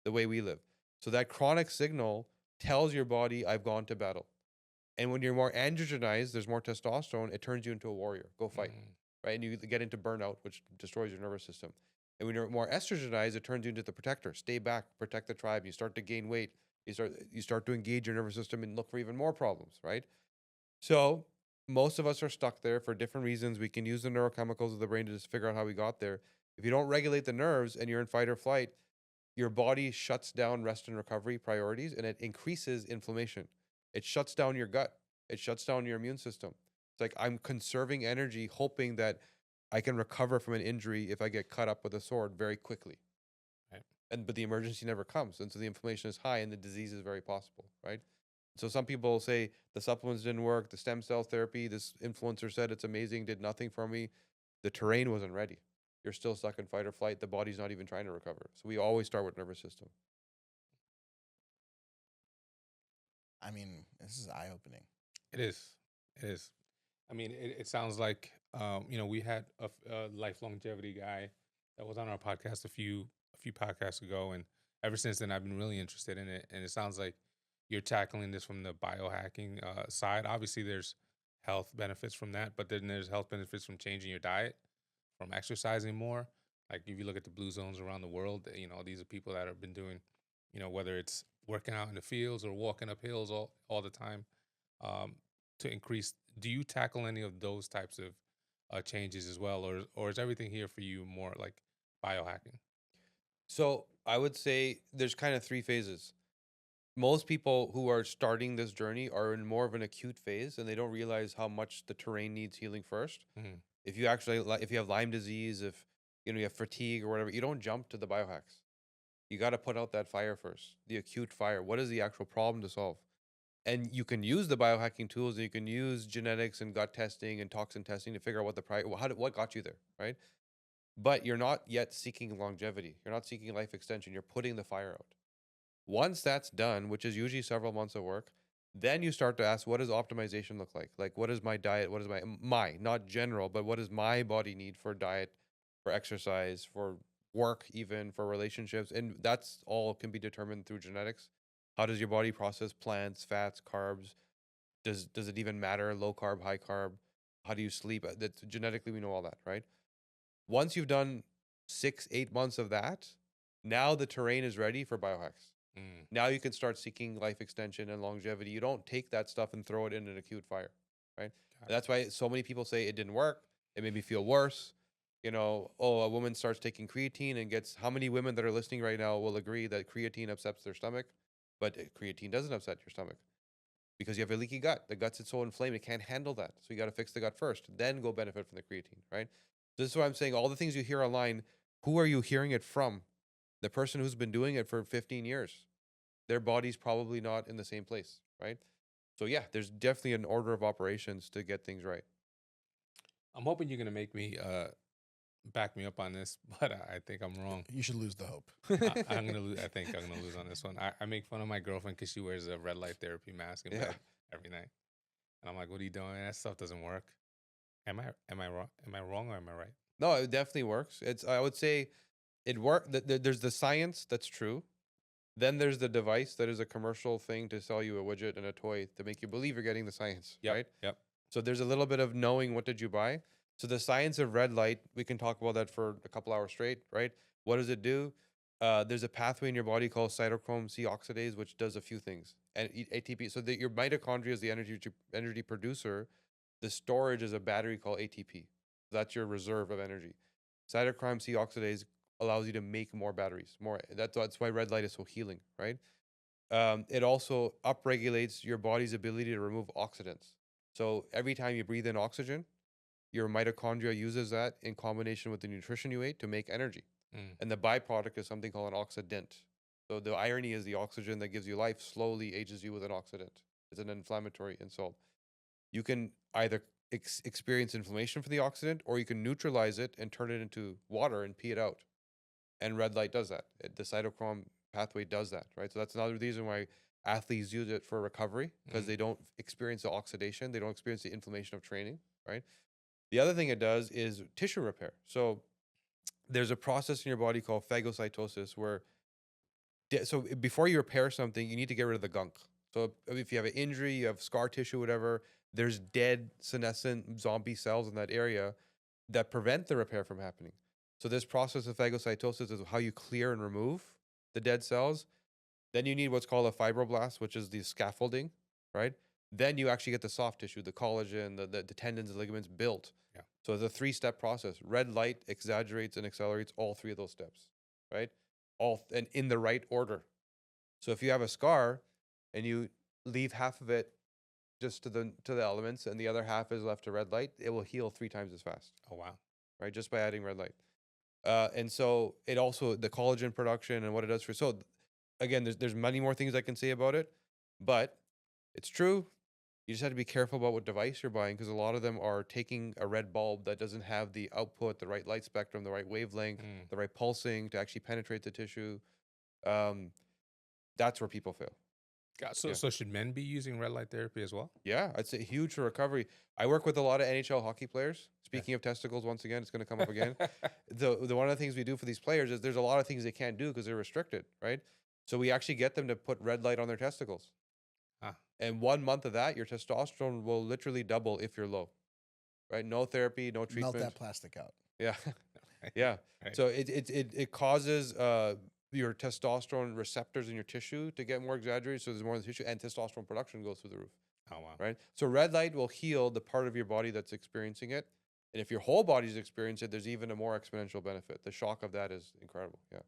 the way we live. So that chronic signal tells your body, I've gone to battle. And when you're more androgenized, there's more testosterone, it turns you into a warrior. Go fight, right? And you get into burnout, which destroys your nervous system. And when you're more estrogenized, it turns you into the protector. Stay back, protect the tribe. You start to gain weight. You start to engage your nervous system and look for even more problems, right? So most of us are stuck there for different reasons. We can use the neurochemicals of the brain to just figure out how we got there. If you don't regulate the nerves and you're in fight or flight, your body shuts down rest and recovery priorities, and it increases inflammation. It shuts down your gut. It shuts down your immune system. It's like I'm conserving energy, hoping that I can recover from an injury if I get cut up with a sword very quickly. Right. But the emergency never comes. And so the inflammation is high and the disease is very possible, right? So some people say the supplements didn't work, the stem cell therapy, this influencer said it's amazing, did nothing for me. The terrain wasn't ready. You're still stuck in fight or flight. The body's not even trying to recover. So we always start with nervous system. I mean, this is eye-opening. It is. It is. I mean, it sounds like we had a life longevity guy that was on our podcast a few podcasts ago, and ever since then I've been really interested in it. And it sounds like you're tackling this from the biohacking side. Obviously, there's health benefits from that, but then there's health benefits from changing your diet, from exercising more. Like if you look at the blue zones around the world, these are people that have been doing, whether it's working out in the fields or walking up hills all the time, um, to increase. Do you tackle any of those types of changes as well, or is everything here for you more like biohacking? So I would say there's kind of three phases. Most people who are starting this journey are in more of an acute phase, and they don't realize how much the terrain needs healing first. Mhm. If you actually, if you have Lyme disease, if you have fatigue or whatever, you don't jump to the biohacks. You got to put out that fire first, the acute fire. What is the actual problem to solve? And you can use the biohacking tools, and you can use genetics and gut testing and toxin testing to figure out what got you there, right? But you're not yet seeking longevity. You're not seeking life extension. You're putting the fire out. Once that's done, which is usually several months of work, then you start to ask, what does optimization look like? Like, what is my diet? What is my not general, but what does my body need for diet, for exercise, for work, even for relationships? And that's all can be determined through genetics. How does your body process plants, fats, carbs? Does it even matter? Low carb, high carb? How do you sleep? That's genetically, we know all that, right? Once you've done 6, 8 months of that, now the terrain is ready for biohacks. Mm. Now you can start seeking life extension and longevity. You don't take that stuff and throw it in an acute fire, right? Got And that's why so many people say it didn't work. It made me feel worse. Oh, a woman starts taking creatine and gets, how many women that are listening right now will agree that creatine upsets their stomach, but creatine doesn't upset your stomach because you have a leaky gut. The gut's so inflamed, it can't handle that. So you got to fix the gut first, then go benefit from the creatine, right? This is why I'm saying all the things you hear online, who are you hearing it from? The person who's been doing it for 15 years. Their body's probably not in the same place, right? So yeah, there's definitely an order of operations to get things right. I'm hoping you're gonna make me back me up on this, but I think I'm wrong. You should lose the hope. I'm gonna lose. I think I'm gonna lose on this one. I make fun of my girlfriend because she wears a red light therapy mask in Yeah. bed every night, and I'm like, "What are you doing? That stuff doesn't work." Am I wrong? Am I wrong or am I right? No, it definitely works. I would say it work. There's the science that's true. Then there's the device that is a commercial thing to sell you a widget and a toy to make you believe you're getting the science, Yep. right? Yep. So there's a little bit of knowing what did you buy. So the science of red light, we can talk about that for a couple hours straight, right? What does it do? There's a pathway in your body called cytochrome C oxidase, which does a few things. And ATP. So your mitochondria is the energy producer. The storage is a battery called ATP. That's your reserve of energy. Cytochrome C oxidase allows you to make more batteries. That's why red light is so healing, right? It also upregulates your body's ability to remove oxidants. So every time you breathe in oxygen, your mitochondria uses that in combination with the nutrition you ate to make energy. Mm. And the byproduct is something called an oxidant. So the irony is the oxygen that gives you life slowly ages you with an oxidant. It's an inflammatory insult. You can either experience inflammation for the oxidant, or you can neutralize it and turn it into water and pee it out. And red light does that. The cytochrome pathway does that, right? So that's another reason why athletes use it for recovery, because they don't experience the oxidation, they don't experience the inflammation of training, right? The other thing it does is tissue repair. So there's a process in your body called phagocytosis where so before you repair something, you need to get rid of the gunk. So if you have an injury, you have scar tissue, whatever, there's dead senescent zombie cells in that area that prevent the repair from happening. So this process of phagocytosis is how you clear and remove the dead cells. Then you need what's called a fibroblast, which is the scaffolding, right? Then you actually get the soft tissue, the collagen, the tendons, the ligaments built. Yeah. So it's a 3-step process. Red light exaggerates and accelerates all 3 of those steps, right? And in the right order. So if you have a scar and you leave half of it just to the elements and the other half is left to red light, it will heal 3 times as fast. Oh wow. Right? Just by adding red light. And so it also, the collagen production and what it does for, so again, there's many more things I can say about it, but it's true. You just have to be careful about what device you're buying, because a lot of them are taking a red bulb that doesn't have the output, the right light spectrum, the right wavelength, the right pulsing to actually penetrate the tissue. That's where people fail. So should men be using red light therapy as well? Yeah, I'd say huge for recovery. I work with a lot of NHL hockey players. Speaking of testicles, once again, it's going to come up again. The one of the things we do for these players is there's a lot of things they can't do because they're restricted, right? So we actually get them to put red light on their testicles. And 1 month of that, your testosterone will literally double if you're low, right? No therapy, no Melt treatment. that plastic out. Yeah. Right. Yeah. Right. So it causes your testosterone receptors in your tissue to get more exaggerated. So there's more in the tissue, and testosterone production goes through the roof, Oh wow. right? So red light will heal the part of your body that's experiencing it. And if your whole body's experiencing it, there's even a more exponential benefit. The shock of that is incredible. Yeah.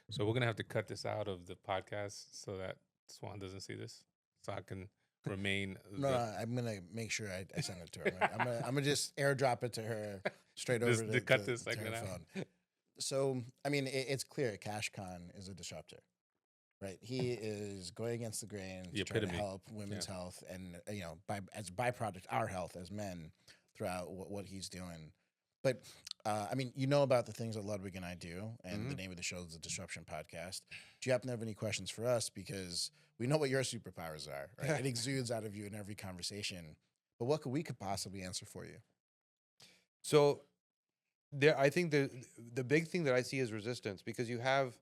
So we're gonna have to cut this out of the podcast so that Swan doesn't see this, so I can remain No, the I'm gonna make sure I send it to her. I'm gonna just airdrop it to her straight over to cut this to her segment out. phone. So I mean, it's clear Kashif Khan is a disruptor, right? He is going against the grain The to try to epitome. help women's health and as a byproduct our health as men throughout what he's doing. But I mean, about the things that Ludwig and I do, and the name of the show is the Disruption Podcast. Do you happen to have any questions for us? Because we know what your superpowers are, right? It exudes out of you in every conversation. But what could possibly answer for you? So I think the big thing that I see is resistance, because you have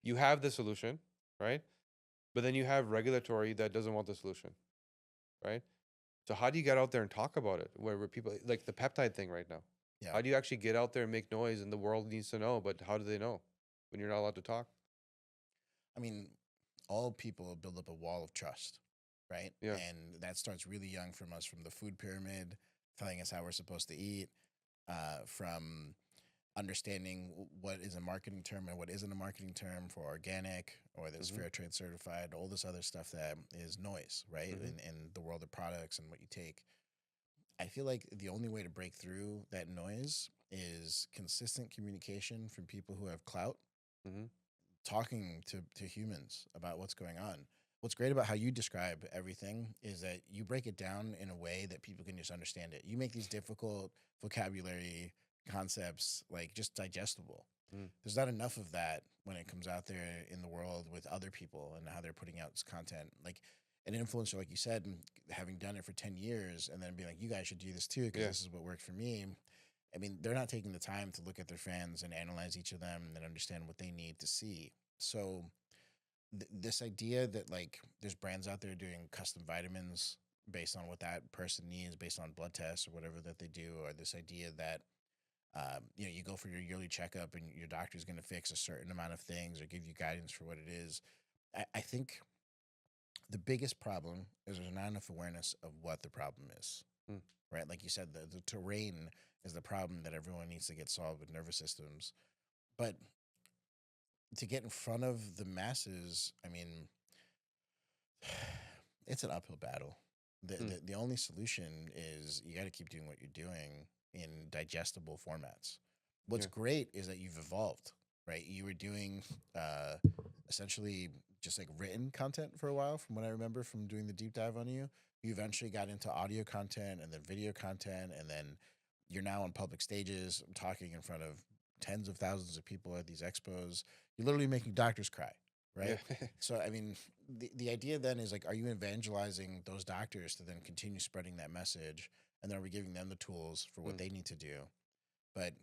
the solution, right? But then you have regulatory that doesn't want the solution, right? So how do you get out there and talk about it? Where people, like the peptide thing right now? Yeah. How do you actually get out there and make noise, and the world needs to know, but how do they know when you're not allowed to talk? I mean, all people build up a wall of trust, right? Yeah. And that starts really young from us, from the food pyramid, telling us how we're supposed to eat, from understanding what is a marketing term and what isn't a marketing term for organic or that's fair trade certified, all this other stuff that is noise, right? In the world of products and what you take. I feel like the only way to break through that noise is consistent communication from people who have clout, talking to humans about what's going on. What's great about how you describe everything is that you break it down in a way that people can just understand it. You make these difficult vocabulary concepts like just digestible. There's not enough of that when it comes out there in the world with other people and how they're putting out this content. Like an influencer, like you said, and having done it for 10 years and then being like, you guys should do this too, because this is what worked for me. I mean, they're not taking the time to look at their fans and analyze each of them and then understand what they need to see. So this idea that like there's brands out there doing custom vitamins based on what that person needs, based on blood tests or whatever that they do, or this idea that you go for your yearly checkup and your doctor's going to fix a certain amount of things or give you guidance for what it is. I think the biggest problem is there's not enough awareness of what the problem is, right? Like you said, the terrain is the problem that everyone needs to get solved with nervous systems. But to get in front of the masses, I mean, it's an uphill battle. The only solution is you got to keep doing what you're doing in digestible formats. What's great is that you've evolved, right? You were doing essentially just like written content for a while, from what I remember from doing the deep dive on you. You eventually got into audio content and then video content, and then you're now on public stages talking in front of tens of thousands of people at these expos. You're literally making doctors cry, right? Yeah. So, I mean, the idea then is like, are you evangelizing those doctors to then continue spreading that message? And then are we giving them the tools for what they need to do? But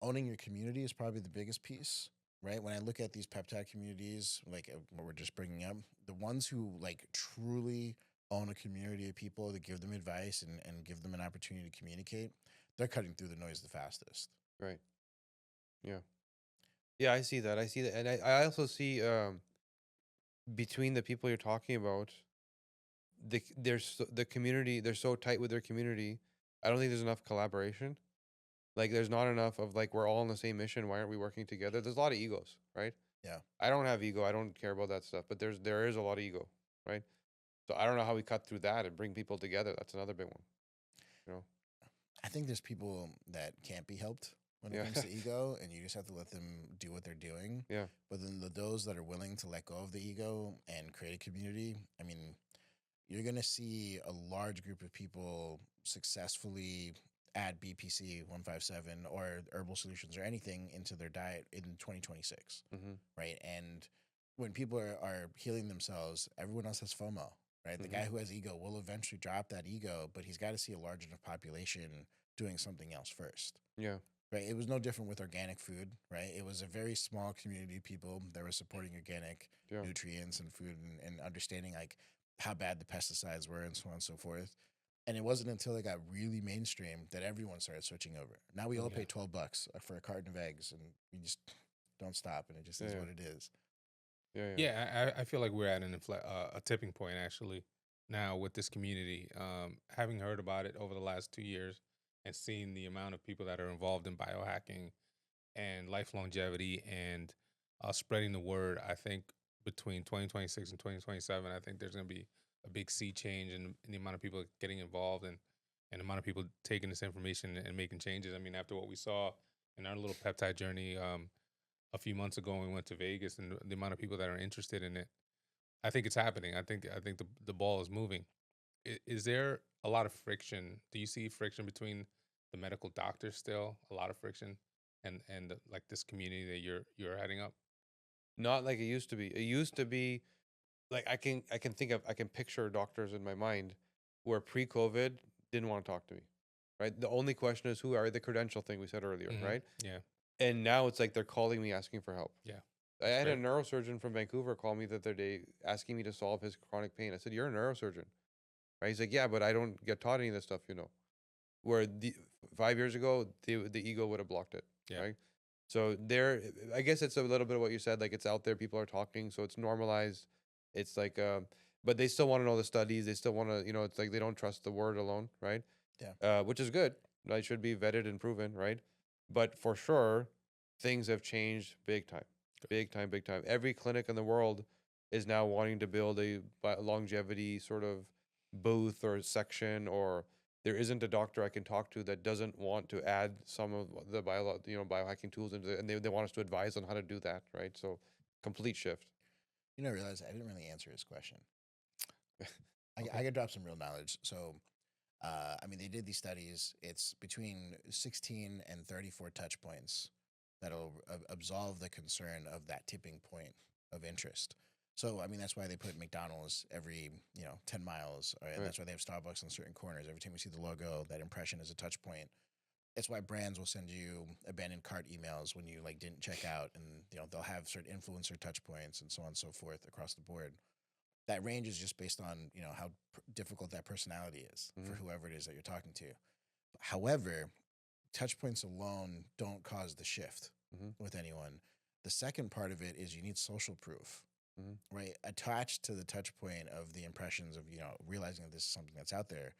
owning your community is probably the biggest piece, right? When I look at these peptide communities, like what we're just bringing up, the ones who like truly own a community of people to give them advice and give them an opportunity to communicate, they're cutting through the noise the fastest. Right. Yeah. Yeah, I see that. And I also see between the people you're talking about, the community, they're so tight with their community. I don't think there's enough collaboration. Like there's not enough of like, we're all on the same mission. Why aren't we working together? There's a lot of egos, right? Yeah. I don't have ego. I don't care about that stuff, but there is a lot of ego, right? So I don't know how we cut through that and bring people together. That's another big one. You know? I think there's people that can't be helped when it comes to ego, and you just have to let them do what they're doing. Yeah. But then those that are willing to let go of the ego and create a community, I mean, you're going to see a large group of people successfully add BPC 157 or herbal solutions or anything into their diet in 2026, right? And when people are healing themselves, everyone else has FOMO, right? The guy who has ego will eventually drop that ego, but he's got to see a large enough population doing something else first. Yeah. Right. It was no different with organic food, right? It was a very small community of people that were supporting organic nutrients and food and understanding like how bad the pesticides were and so on and so forth. And it wasn't until it got really mainstream that everyone started switching over. Now we all pay $12 for a carton of eggs, and we just don't stop, and it just is Yeah. what it is. Yeah, I feel like we're at a tipping point actually now with this community. Having heard about it over the last 2 years and seeing the amount of people that are involved in biohacking and life longevity and spreading the word, I think between 2026 and 2027, I think there's going to be a big sea change in the amount of people getting involved and the amount of people taking this information and making changes. I mean, after what we saw in our little peptide journey a few months ago when we went to Vegas and the amount of people that are interested in it, I think it's happening. I think the ball is moving. Is there a lot of friction? Do you see friction between the medical doctors still? A lot of friction and like this community that you're heading up? Not like it used to be. It used to be like I can picture doctors in my mind where pre-COVID didn't want to talk to me. Right? The only question is who are the credential thing we said earlier, right? Yeah. And now it's like they're calling me asking for help. Yeah. I had a great. neurosurgeon from Vancouver call me the other day asking me to solve his chronic pain. I said, "You're a neurosurgeon." Right? He's like, "Yeah, but I don't get taught any of this stuff, you know." Where 5 years ago, the ego would have blocked it. Yeah. Right? So there, I guess it's a little bit of what you said. Like it's out there, people are talking, so it's normalized. It's like, but they still want to know the studies. They still want to, it's like they don't trust the word alone, right? Yeah. Which is good. Right? Should be vetted and proven, right? But for sure, things have changed big time, big time, big time. Every clinic in the world is now wanting to build a longevity sort of booth or section, or there isn't a doctor I can talk to that doesn't want to add some of the biohacking tools into it, and they want us to advise on how to do that, right? So complete shift. I realized I didn't really answer his question. Okay. I could drop some real knowledge. So, they did these studies. It's between 16 and 34 touch points that'll absolve the concern of that tipping point of interest. So, that's why they put McDonald's every, 10 miles. Or, and Right. that's why they have Starbucks on certain corners. Every time we see the logo, that impression is a touch point. It's why brands will send you abandoned cart emails when you didn't check out, and they'll have certain influencer touch points and so on and so forth across the board. That range is just based on how difficult that personality is for whoever it is that you're talking to. However, touch points alone don't cause the shift with anyone. The second part of it is you need social proof, right? Attached to the touch point of the impressions of realizing that this is something that's out there.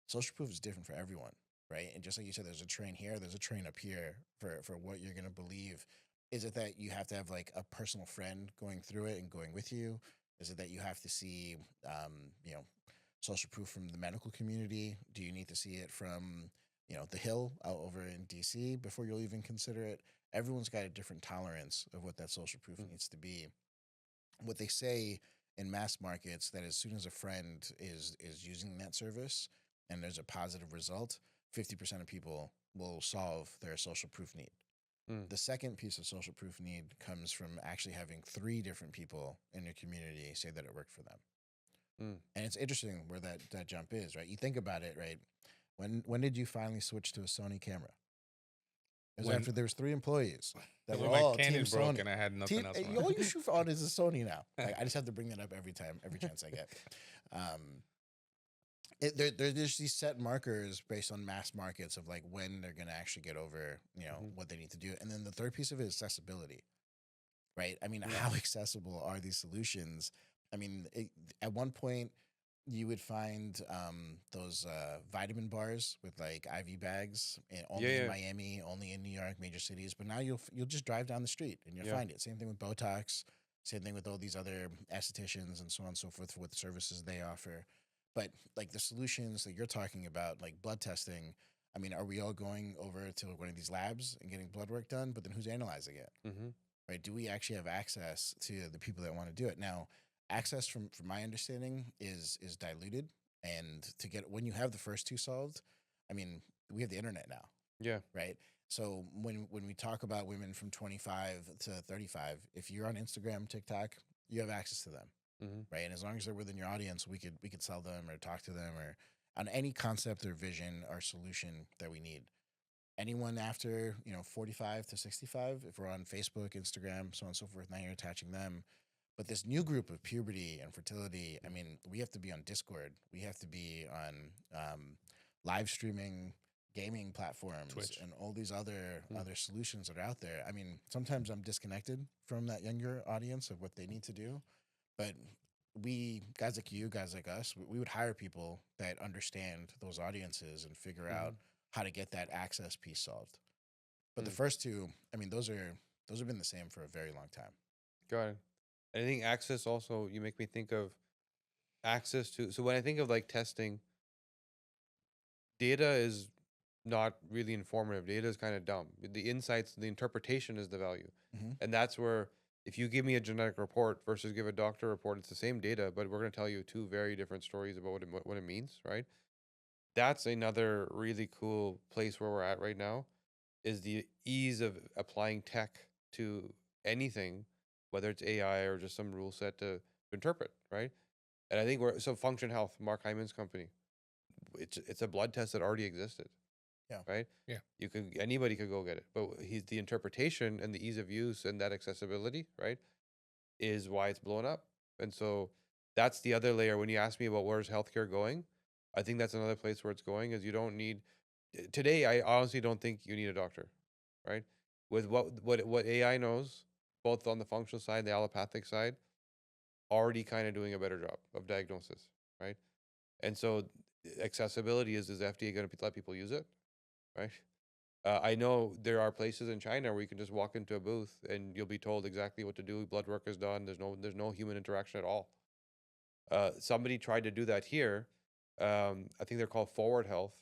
Social proof is different for everyone, right? And just like you said, there's a train here, there's a train up here for what you're gonna believe. Is it that you have to have a personal friend going through it and going with you? Is it that you have to see, social proof from the medical community? Do you need to see it from, the Hill out over in DC before you'll even consider it? Everyone's got a different tolerance of what that social proof needs to be. What they say in mass markets that as soon as a friend is using that service and there's a positive result, 50% of people will solve their social proof need. The second piece of social proof need comes from actually having 3 different people in your community say that it worked for them. And it's interesting where that jump is, right? You think about it, right? When did you finally switch to a Sony camera? It was after there was 3 employees that were when all my Canon Team broke Sony. and I had nothing else. All you shoot on is a Sony now. I just have to bring that up every chance I get. There's these set markers based on mass markets of when they're going to actually get over, what they need to do. And then the third piece of it is accessibility, right? How accessible are these solutions? At one point you would find those vitamin bars with IV bags only in Miami, only in New York, major cities. But now you'll just drive down the street and you'll find it. Same thing with Botox, same thing with all these other estheticians and so on and so forth with services they offer. But the solutions that you're talking about, like blood testing, are we all going over to one of these labs and getting blood work done? But then who's analyzing it? Right? Do we actually have access to the people that want to do it? Now, access from my understanding is diluted. And when you have the first 2 solved, we have the internet now. Yeah. Right? So when we talk about women from 25 to 35, if you're on Instagram, TikTok, you have access to them. Right. And as long as they're within your audience, we could sell them or talk to them or on any concept or vision or solution that we need. Anyone after, 45 to 65, if we're on Facebook, Instagram, so on and so forth, now you're attaching them. But this new group of puberty and fertility, I mean, we have to be on Discord. We have to be on live streaming gaming platforms Twitch. and all these other Mm. other solutions that are out there. I mean, sometimes I'm disconnected from that younger audience of what they need to do, but we guys like you, guys like us, we would hire people that understand those audiences and figure out how to get that access piece solved. But the Mm. first two, I mean, those have been the same for a very long time. Got it. And I think access also, you make me think of access to, so when I think of like testing, data is not really informative. Data is kind of dumb. The insights, the interpretation is the value. Mhm. And that's where if you give me a genetic report versus give a doctor a report, it's the same data, but we're going to tell you two very different stories about what it means, right? That's another really cool place where we're at right now is the ease of applying tech to anything, whether it's AI or just some rule set to interpret, right? And I think we're so Function Health, Mark Hyman's company, it's a blood test that already existed. Yeah. Right. Yeah. Anybody could go get it, but he's the interpretation and the ease of use and that accessibility, right, is why it's blown up. And so that's the other layer. When you ask me about where's healthcare going, I think that's another place where it's going. Is you don't need today. I honestly don't think you need a doctor, right? With what AI knows, both on the functional side, the allopathic side, already kind of doing a better job of diagnosis, right? And so accessibility is FDA going to let people use it, right? I know there are places in China where you can just walk into a booth and you'll be told exactly what to do. Blood work is done. There's no human interaction at all. Somebody tried to do that here. I think they're called Forward Health,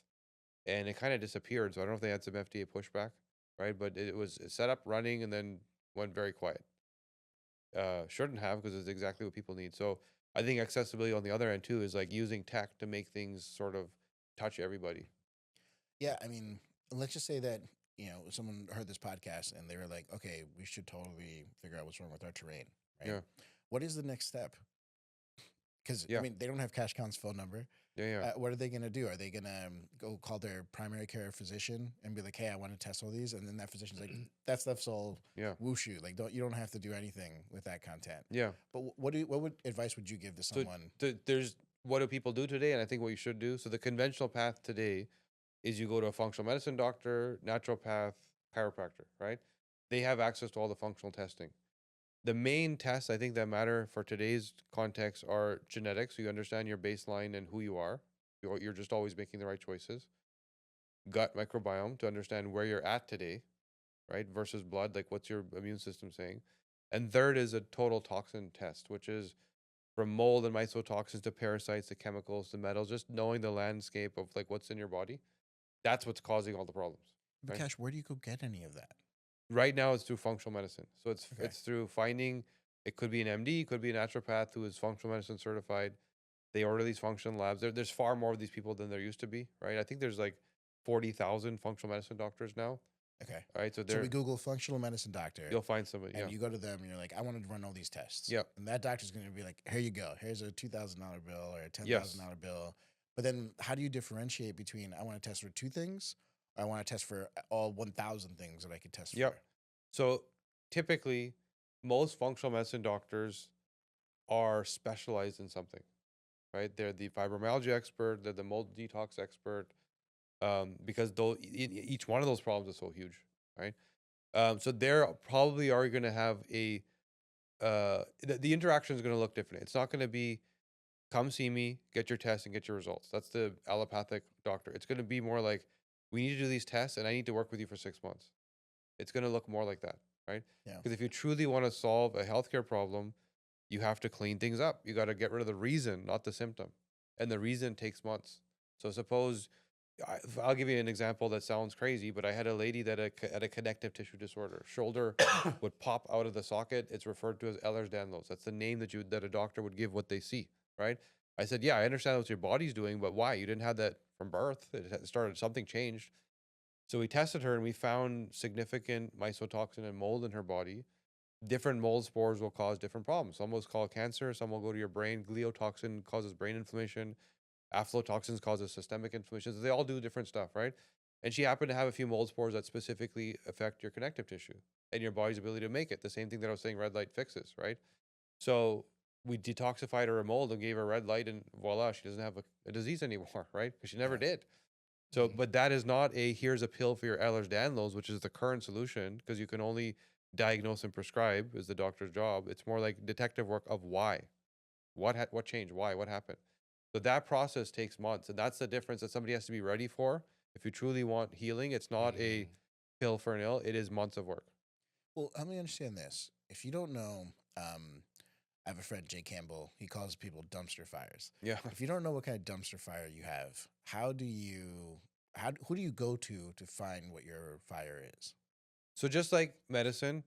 and it kind of disappeared. So I don't know if they had some FDA pushback, right? But it was set up, running, and then went very quiet. Shouldn't have, because it's exactly what people need. So I think accessibility on the other end too is like using tech to make things sort of touch everybody. Yeah, I mean, let's just say that, someone heard this podcast and they were like, okay, we should totally figure out what's wrong with our terrain, right? Yeah. What is the next step? Because, Yeah. I mean, they don't have Cash Khan's phone number. Yeah. What are they going to do? Are they going to go call their primary care physician and be like, hey, I want to test all these? And then that physician's like, that stuff's all Yeah. wushu. Like, you don't have to do anything with that content. Yeah. But what advice would you give to someone? There's what do people do today, and I think what you should do. So the conventional path today is you go to a functional medicine doctor, naturopath, chiropractor, right? They have access to all the functional testing. The main tests I think that matter for today's context are genetics. So you understand your baseline and who you are. You're just always making the right choices. Gut microbiome to understand where you're at today, right? Versus blood, like what's your immune system saying? And third is a total toxin test, which is from mold and mycotoxins to parasites to chemicals to metals, just knowing the landscape of like what's in your body. That's what's causing all the problems. Right. Vikash, where do you go get any of that? Right now it's through functional medicine. So it's Okay. it's through finding, it could be an MD, could be a naturopath who is functional medicine certified. They order these functional labs. There's far more of these people than there used to be, right? I think there's like 40,000 functional medicine doctors now. Okay. Right. So So we Google functional medicine doctor. you'll find somebody. And Yeah. you go to them and you're like, I wanted to run all these tests. Yep. And that doctor's going to be like, here you go. Here's a $2,000 bill or a $10,000 bill. But then how do you differentiate between I want to test for two things or I want to test for all 1,000 things that I could test Yep. for? So typically, most functional medicine doctors are specialized in something, right? They're the fibromyalgia expert, they're the mold detox expert, because each one of those problems is so huge, right? So they're probably are going to have the interaction is going to look different. It's not going to be come see me, get your test, and get your results. That's the allopathic doctor. It's going to be more like we need to do these tests, and I need to work with you for 6 months. It's going to look more like that, right? Yeah. Because if you truly want to solve a healthcare problem, you have to clean things up. You got to get rid of the reason, not the symptom. And the reason takes months. So suppose, I'll give you an example that sounds crazy, but I had a lady that had a connective tissue disorder. Shoulder would pop out of the socket. It's referred to as Ehlers-Danlos. That's the name that a doctor would give what they see, right? I said, yeah, I understand what your body's doing, but why? You didn't have that from birth. Something changed. So we tested her and we found significant mycotoxin and mold in her body. Different mold spores will cause different problems. Some will cause cancer. Some will go to your brain. Gliotoxin causes brain inflammation. Aflatoxins causes systemic inflammation. So they all do different stuff, right? And she happened to have a few mold spores that specifically affect your connective tissue and your body's ability to make it. The same thing that I was saying red light fixes, right? So we detoxified her a mold and gave her a red light, and voila, she doesn't have a disease anymore, right? Because she never Yeah. did. So, Mhm. but that is not a here's a pill for your Ehlers-Danlos, which is the current solution, because you can only diagnose and prescribe is the doctor's job. It's more like detective work of why, what changed, why, what happened. So that process takes months, and that's the difference that somebody has to be ready for. If you truly want healing, it's not a Mm. pill for an ill; it is months of work. Well, help me understand this. If you don't know, I have a friend, Jay Campbell. He calls people dumpster fires. Yeah. If you don't know what kind of dumpster fire you have, who do you go to find what your fire is? So just like medicine,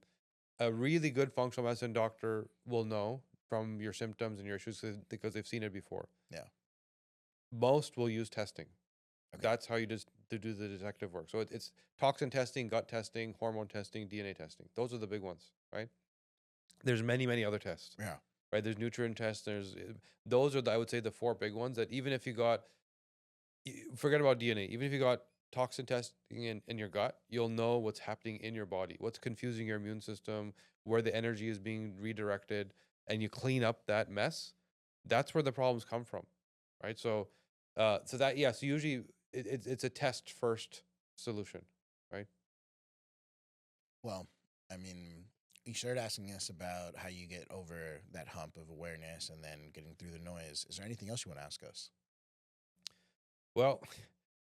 a really good functional medicine doctor will know from your symptoms and your issues because they've seen it before. Yeah. Most will use testing. Okay. That's how you just to do the detective work. So it's toxin testing, gut testing, hormone testing, DNA testing. Those are the big ones, right? There's many other tests, Yeah. right? There's nutrient tests. Those are I would say the four big ones that even if you got forget about DNA, even if you got toxin testing in your gut, you'll know what's happening in your body, what's confusing your immune system, where the energy is being redirected, and you clean up that mess. That's where the problems come from, right? So usually it's a test first solution, right? Well, I mean, you started asking us about how you get over that hump of awareness and then getting through the noise. Is there anything else you want to ask us? Well,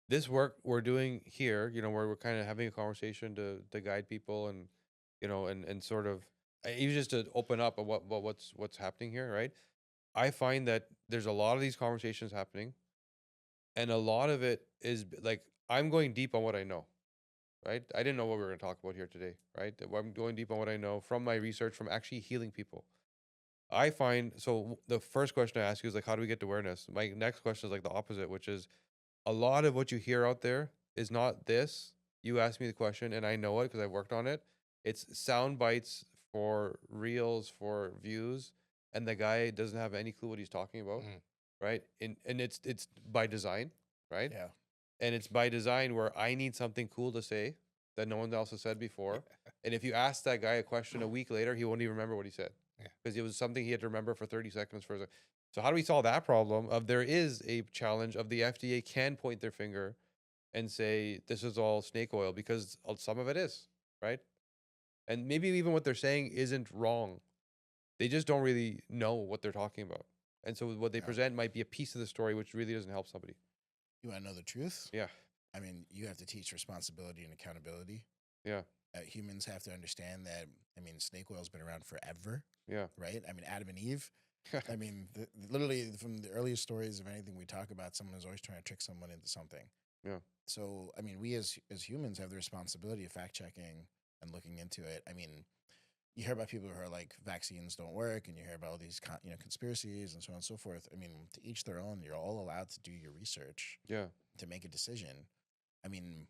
this work we're doing here, where we're kind of having a conversation to guide people and and sort of even just to open up on what's happening here, right? I find that there's a lot of these conversations happening, and a lot of it is like I'm going deep on what I know, right? I didn't know what we were going to talk about here today, right? I'm going deep on what I know from my research, from actually healing people. I find the first question I ask you is like, how do we get to awareness? My next question is like the opposite, which is a lot of what you hear out there is not this. You asked me the question, and I know it because I've worked on it. It's sound bites for reels, for views, and the guy doesn't have any clue what he's talking about, Mm. right? And it's by design, right? Yeah. And it's by design where I need something cool to say that no one else has said before. And if you ask that guy a question a week later, he won't even remember what he said Yeah. because it was something he had to remember for 30 seconds for his. So how do we solve that problem of there is a challenge of the FDA can point their finger and say this is all snake oil because some of it is, right? And maybe even what they're saying isn't wrong. They just don't really know what they're talking about. And so what they Yeah. present might be a piece of the story which really doesn't help somebody. You want to know the truth? Yeah. I mean, you have to teach responsibility and accountability. Yeah. Humans have to understand that, I mean, snake oil's been around forever, Yeah. right? I mean, Adam and Eve. I mean, literally from the earliest stories of anything we talk about, someone is always trying to trick someone into something. Yeah. So, I mean, we as humans have the responsibility of fact checking and looking into it. I mean, you hear about people who are like vaccines don't work, and you hear about all these conspiracies and so on and so forth. I mean, to each their own. You're all allowed to do your research Yeah. to make a decision. I mean,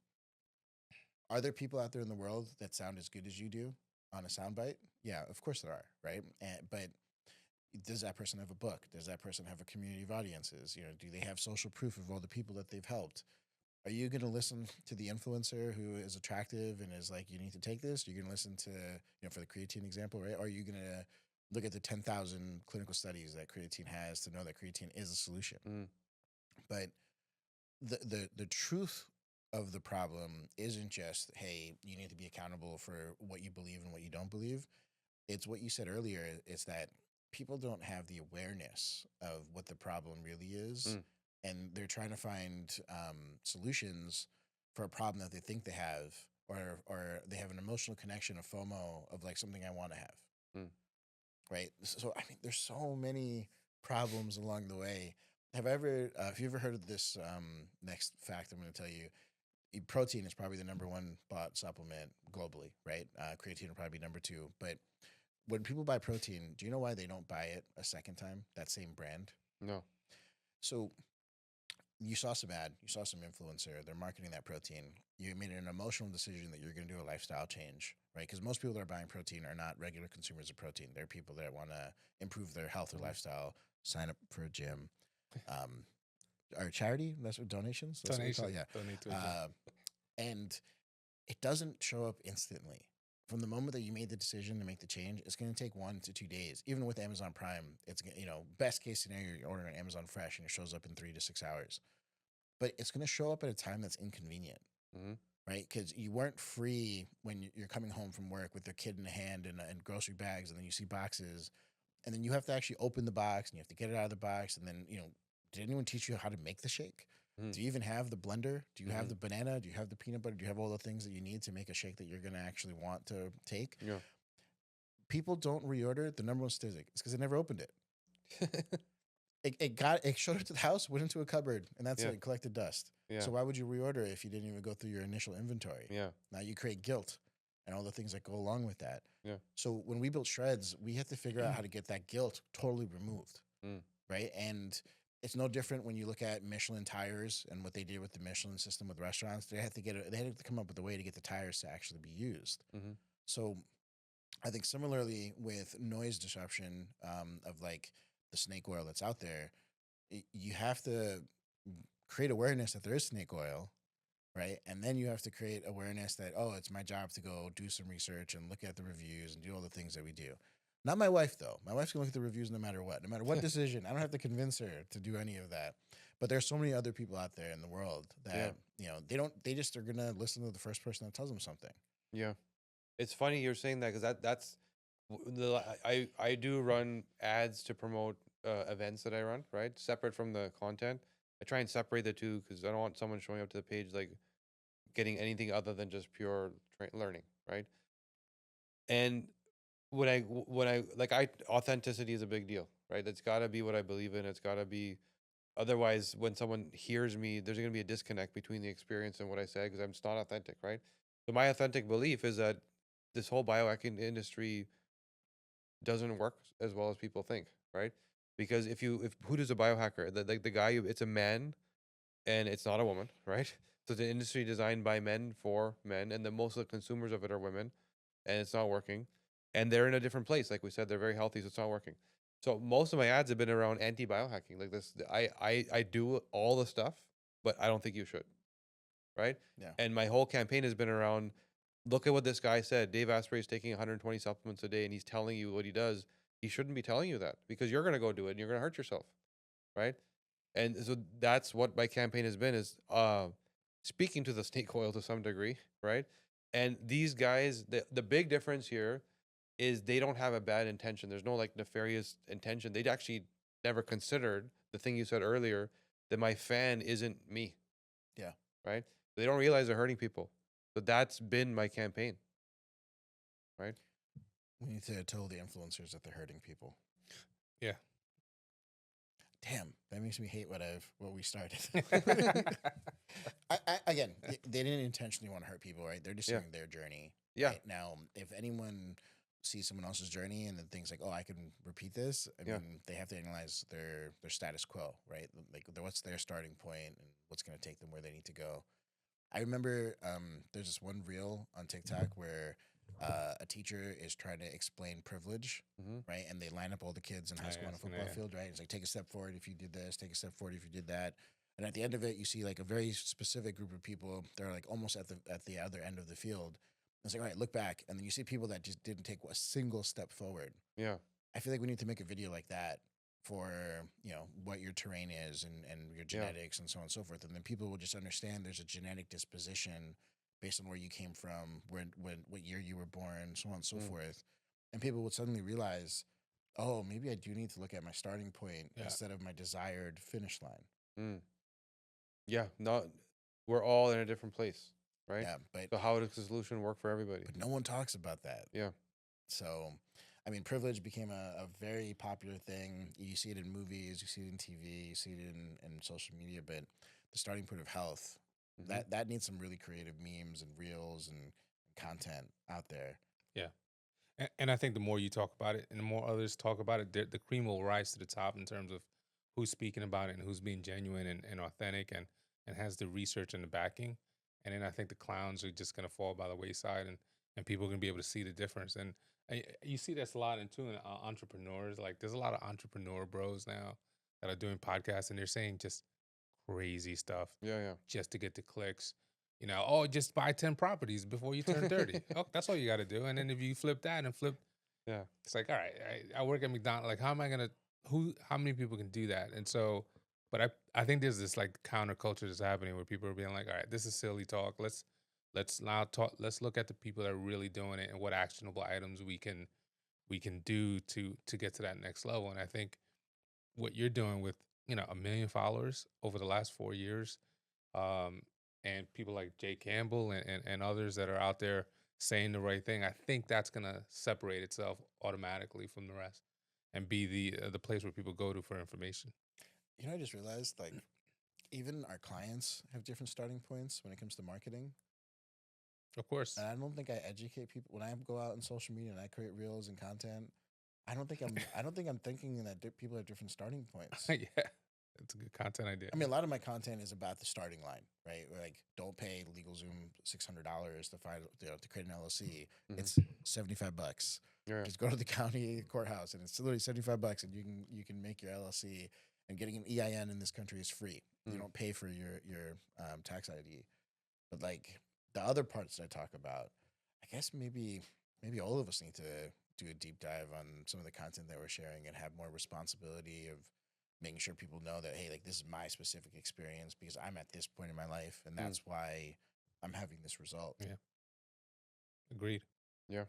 are there people out there in the world that sound as good as you do on a soundbite? Yeah, of course there are, right? But does that person have a book? Does that person have a community of audiences? Do they have social proof of all the people that they've helped? Are you going to listen to the influencer who is attractive and is like, you need to take this? You're going to listen to, for the creatine example, right? Or are you going to look at the 10,000 clinical studies that creatine has to know that creatine is a solution? Mm. But the truth of the problem isn't just, hey, you need to be accountable for what you believe and what you don't believe. It's what you said earlier. It's that people don't have the awareness of what the problem really is, Mm. and they're trying to find solutions for a problem that they think they have, or they have an emotional connection of FOMO of like something I want to have, Mm. right? So I mean, there's so many problems along the way. Have you ever heard of this next fact I'm going to tell you? Protein is probably the number one bought supplement globally, right? Creatine will probably be number two. But when people buy protein, do you know why they don't buy it a second time? That same brand. No. So you saw some ad, you saw some influencer, they're marketing that protein. You made an emotional decision that you're going to do a lifestyle change, right? Because most people that are buying protein are not regular consumers of protein. They're people that want to improve their health or lifestyle, sign up for a gym, or charity. That's what donations. That's Donation. what we call it. Donate to a Yeah. gym. And it doesn't show up instantly, from the moment that you made the decision to make the change, it's going to take 1 to 2 days. Even with Amazon Prime, it's best case scenario, you're ordering on Amazon Fresh and it shows up in 3 to 6 hours. But it's going to show up at a time that's inconvenient, right? Because you weren't free when you're coming home from work with your kid in the hand and grocery bags, and then you see boxes, and then you have to actually open the box and you have to get it out of the box, and then did anyone teach you how to make the shake? Do you even have the blender? Do you have the banana? Do you have the peanut butter? Do you have all the things that you need to make a shake that you're going to actually want to take? Yeah. People don't reorder. The number one statistic is because they never opened it. It showed up to the house, went into a cupboard, and that's it, collected dust. Yeah. So why would you reorder if you didn't even go through your initial inventory? Yeah. Now you create guilt and all the things that go along with that. Yeah. So when we built Shreds, we had to figure out how to get that guilt totally removed, right? And it's no different when you look at Michelin tires and what they did with the Michelin system with restaurants. They had to come up with a way to get the tires to actually be used. So I think similarly with noise disruption of like the snake oil that's out there, you have to create awareness that there is snake oil, right? And then you have to create awareness that, oh, it's my job to go do some research and look at the reviews and do all the things that we do. Not my wife, though. My wife's going to look at the reviews no matter what decision. I don't have to convince her to do any of that. But there's so many other people out there in the world that, they just are going to listen to the first person that tells them something. Yeah. It's funny you're saying that because that's I do run ads to promote events that I run, right? Separate from the content. I try and separate the two because I don't want someone showing up to the page like getting anything other than just pure learning, right? And authenticity is a big deal, right? It's got to be what I believe in. It's got to be. Otherwise, when someone hears me, there's going to be a disconnect between the experience and what I say because I'm just not authentic, right? So my authentic belief is that this whole biohacking industry doesn't work as well as people think, right? Because if who does a biohacker? The guy it's a man, and it's not a woman, right? So it's an industry designed by men for men, and most of the consumers of it are women, and it's not working. And they're in a different place, like we said, they're very healthy, so it's not working. So most of my ads have been around anti-biohacking, like this. I do all the stuff, but I don't think you should, right? Yeah. And my whole campaign has been around. Look at what this guy said. Dave Asprey is taking 120 supplements a day, and he's telling you what he does. He shouldn't be telling you that because you're going to go do it and you're going to hurt yourself, right? And so that's what my campaign has been, is speaking to the snake oil to some degree, right? And these guys, the big difference here is they don't have a bad intention. There's no like nefarious intention. They'd actually never considered the thing you said earlier, that my fan isn't me. Yeah. Right? They don't realize they're hurting people. So that's been my campaign. Right? We need to tell the influencers that they're hurting people. Yeah. Damn, that makes me hate what we started. Again, they didn't intentionally want to hurt people, right? They're just sharing their journey. Yeah. Right? Now, if anyone sees someone else's journey and then thinks like, oh, I can repeat this, I mean, they have to analyze their status quo, right? Like, what's their starting point and what's going to take them where they need to go. I remember there's this one reel on TikTok where a teacher is trying to explain privilege, right? And they line up all the kids in high school on a football field, right? It's like, take a step forward if you did this, take a step forward if you did that. And at the end of it, you see like a very specific group of people. They're like almost at the other end of the field. It's like, all right, look back. And then you see people that just didn't take a single step forward. Yeah. I feel like we need to make a video like that for, what your terrain is and your genetics and so on and so forth. And then people will just understand there's a genetic disposition based on where you came from, what year you were born, so on and so forth. And people would suddenly realize, oh, maybe I do need to look at my starting point instead of my desired finish line. Yeah, we're all in a different place, right? Yeah, but so how does the solution work for everybody? But no one talks about that. Yeah. So, I mean, privilege became a very popular thing. You see it in movies, you see it in TV, you see it in social media, but the starting point of health, that needs some really creative memes and reels and content out there. Yeah. And I think the more you talk about it and the more others talk about it, the cream will rise to the top in terms of who's speaking about it and who's being genuine and authentic and has the research and the backing. And then I think the clowns are just going to fall by the wayside and people are going to be able to see the difference. And you see this a lot in entrepreneurs. Like there's a lot of entrepreneur bros now that are doing podcasts and they're saying just crazy stuff. Yeah. Just to get the clicks. You know, oh, just buy 10 properties before you turn 30. Oh, that's all you got to do. And then if you flip that and flip, Yeah. it's like, all right, I work at McDonald's. Like, how am I gonna? How many people can do that? And so, but I think there's this like counterculture that's happening where people are being like, all right, this is silly talk. Let's now talk. Let's look at the people that are really doing it and what actionable items we can do to get to that next level. And I think what you're doing with 1 million followers over the last 4 years, um, and people like Jay Campbell and others that are out there saying the right thing, I think that's gonna separate itself automatically from the rest and be the place where people go to for information. You know, I just realized like even our clients have different starting points when it comes to marketing. Of course. And I don't think I educate people when I go out on social media and I create reels and content. I don't think I'm thinking that people have different starting points. Yeah, it's a good content idea. I mean, a lot of my content is about the starting line, right? Where, like, don't pay LegalZoom $600 to file, to create an LLC. Mhm. It's $75. Yeah. Just go to the county courthouse, and it's literally $75, and you can make your LLC. And getting an EIN in this country is free. You don't pay for your tax ID. But like the other parts that I talk about, I guess maybe all of us need to do a deep dive on some of the content that we're sharing and have more responsibility of making sure people know that, hey, like, this is my specific experience because I'm at this point in my life, and that's why I'm having this result. Yeah. Agreed. Yeah.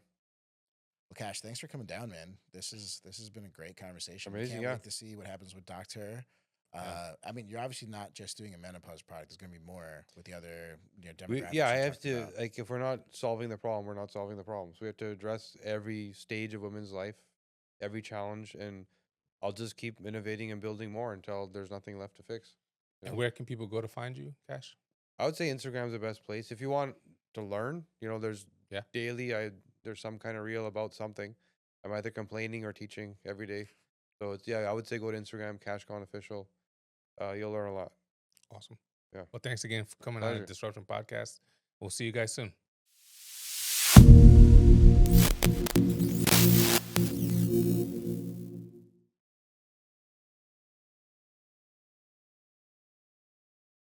Well, Cash, thanks for coming down, man. This has been a great conversation. Amazing, Can't yeah. wait to see what happens with Doctor. I mean, you're obviously not just doing a menopause product. There's going to be more with the other demographics. Yeah, I you have talked to, about. like, if we're not solving the problem, we're not solving the problem. So we have to address every stage of women's life, every challenge, and I'll just keep innovating and building more until there's nothing left to fix. And where can people go to find you, Cash? I would say Instagram's the best place. If you want to learn, there's Yeah. daily, there's some kind of reel about something. I'm either complaining or teaching every day. So it's, I would say go to Instagram, Cash Khan Official. You'll learn a lot. Awesome. Yeah. Well, thanks again for coming on Pleasure. the Disruption Podcast. We'll see you guys soon.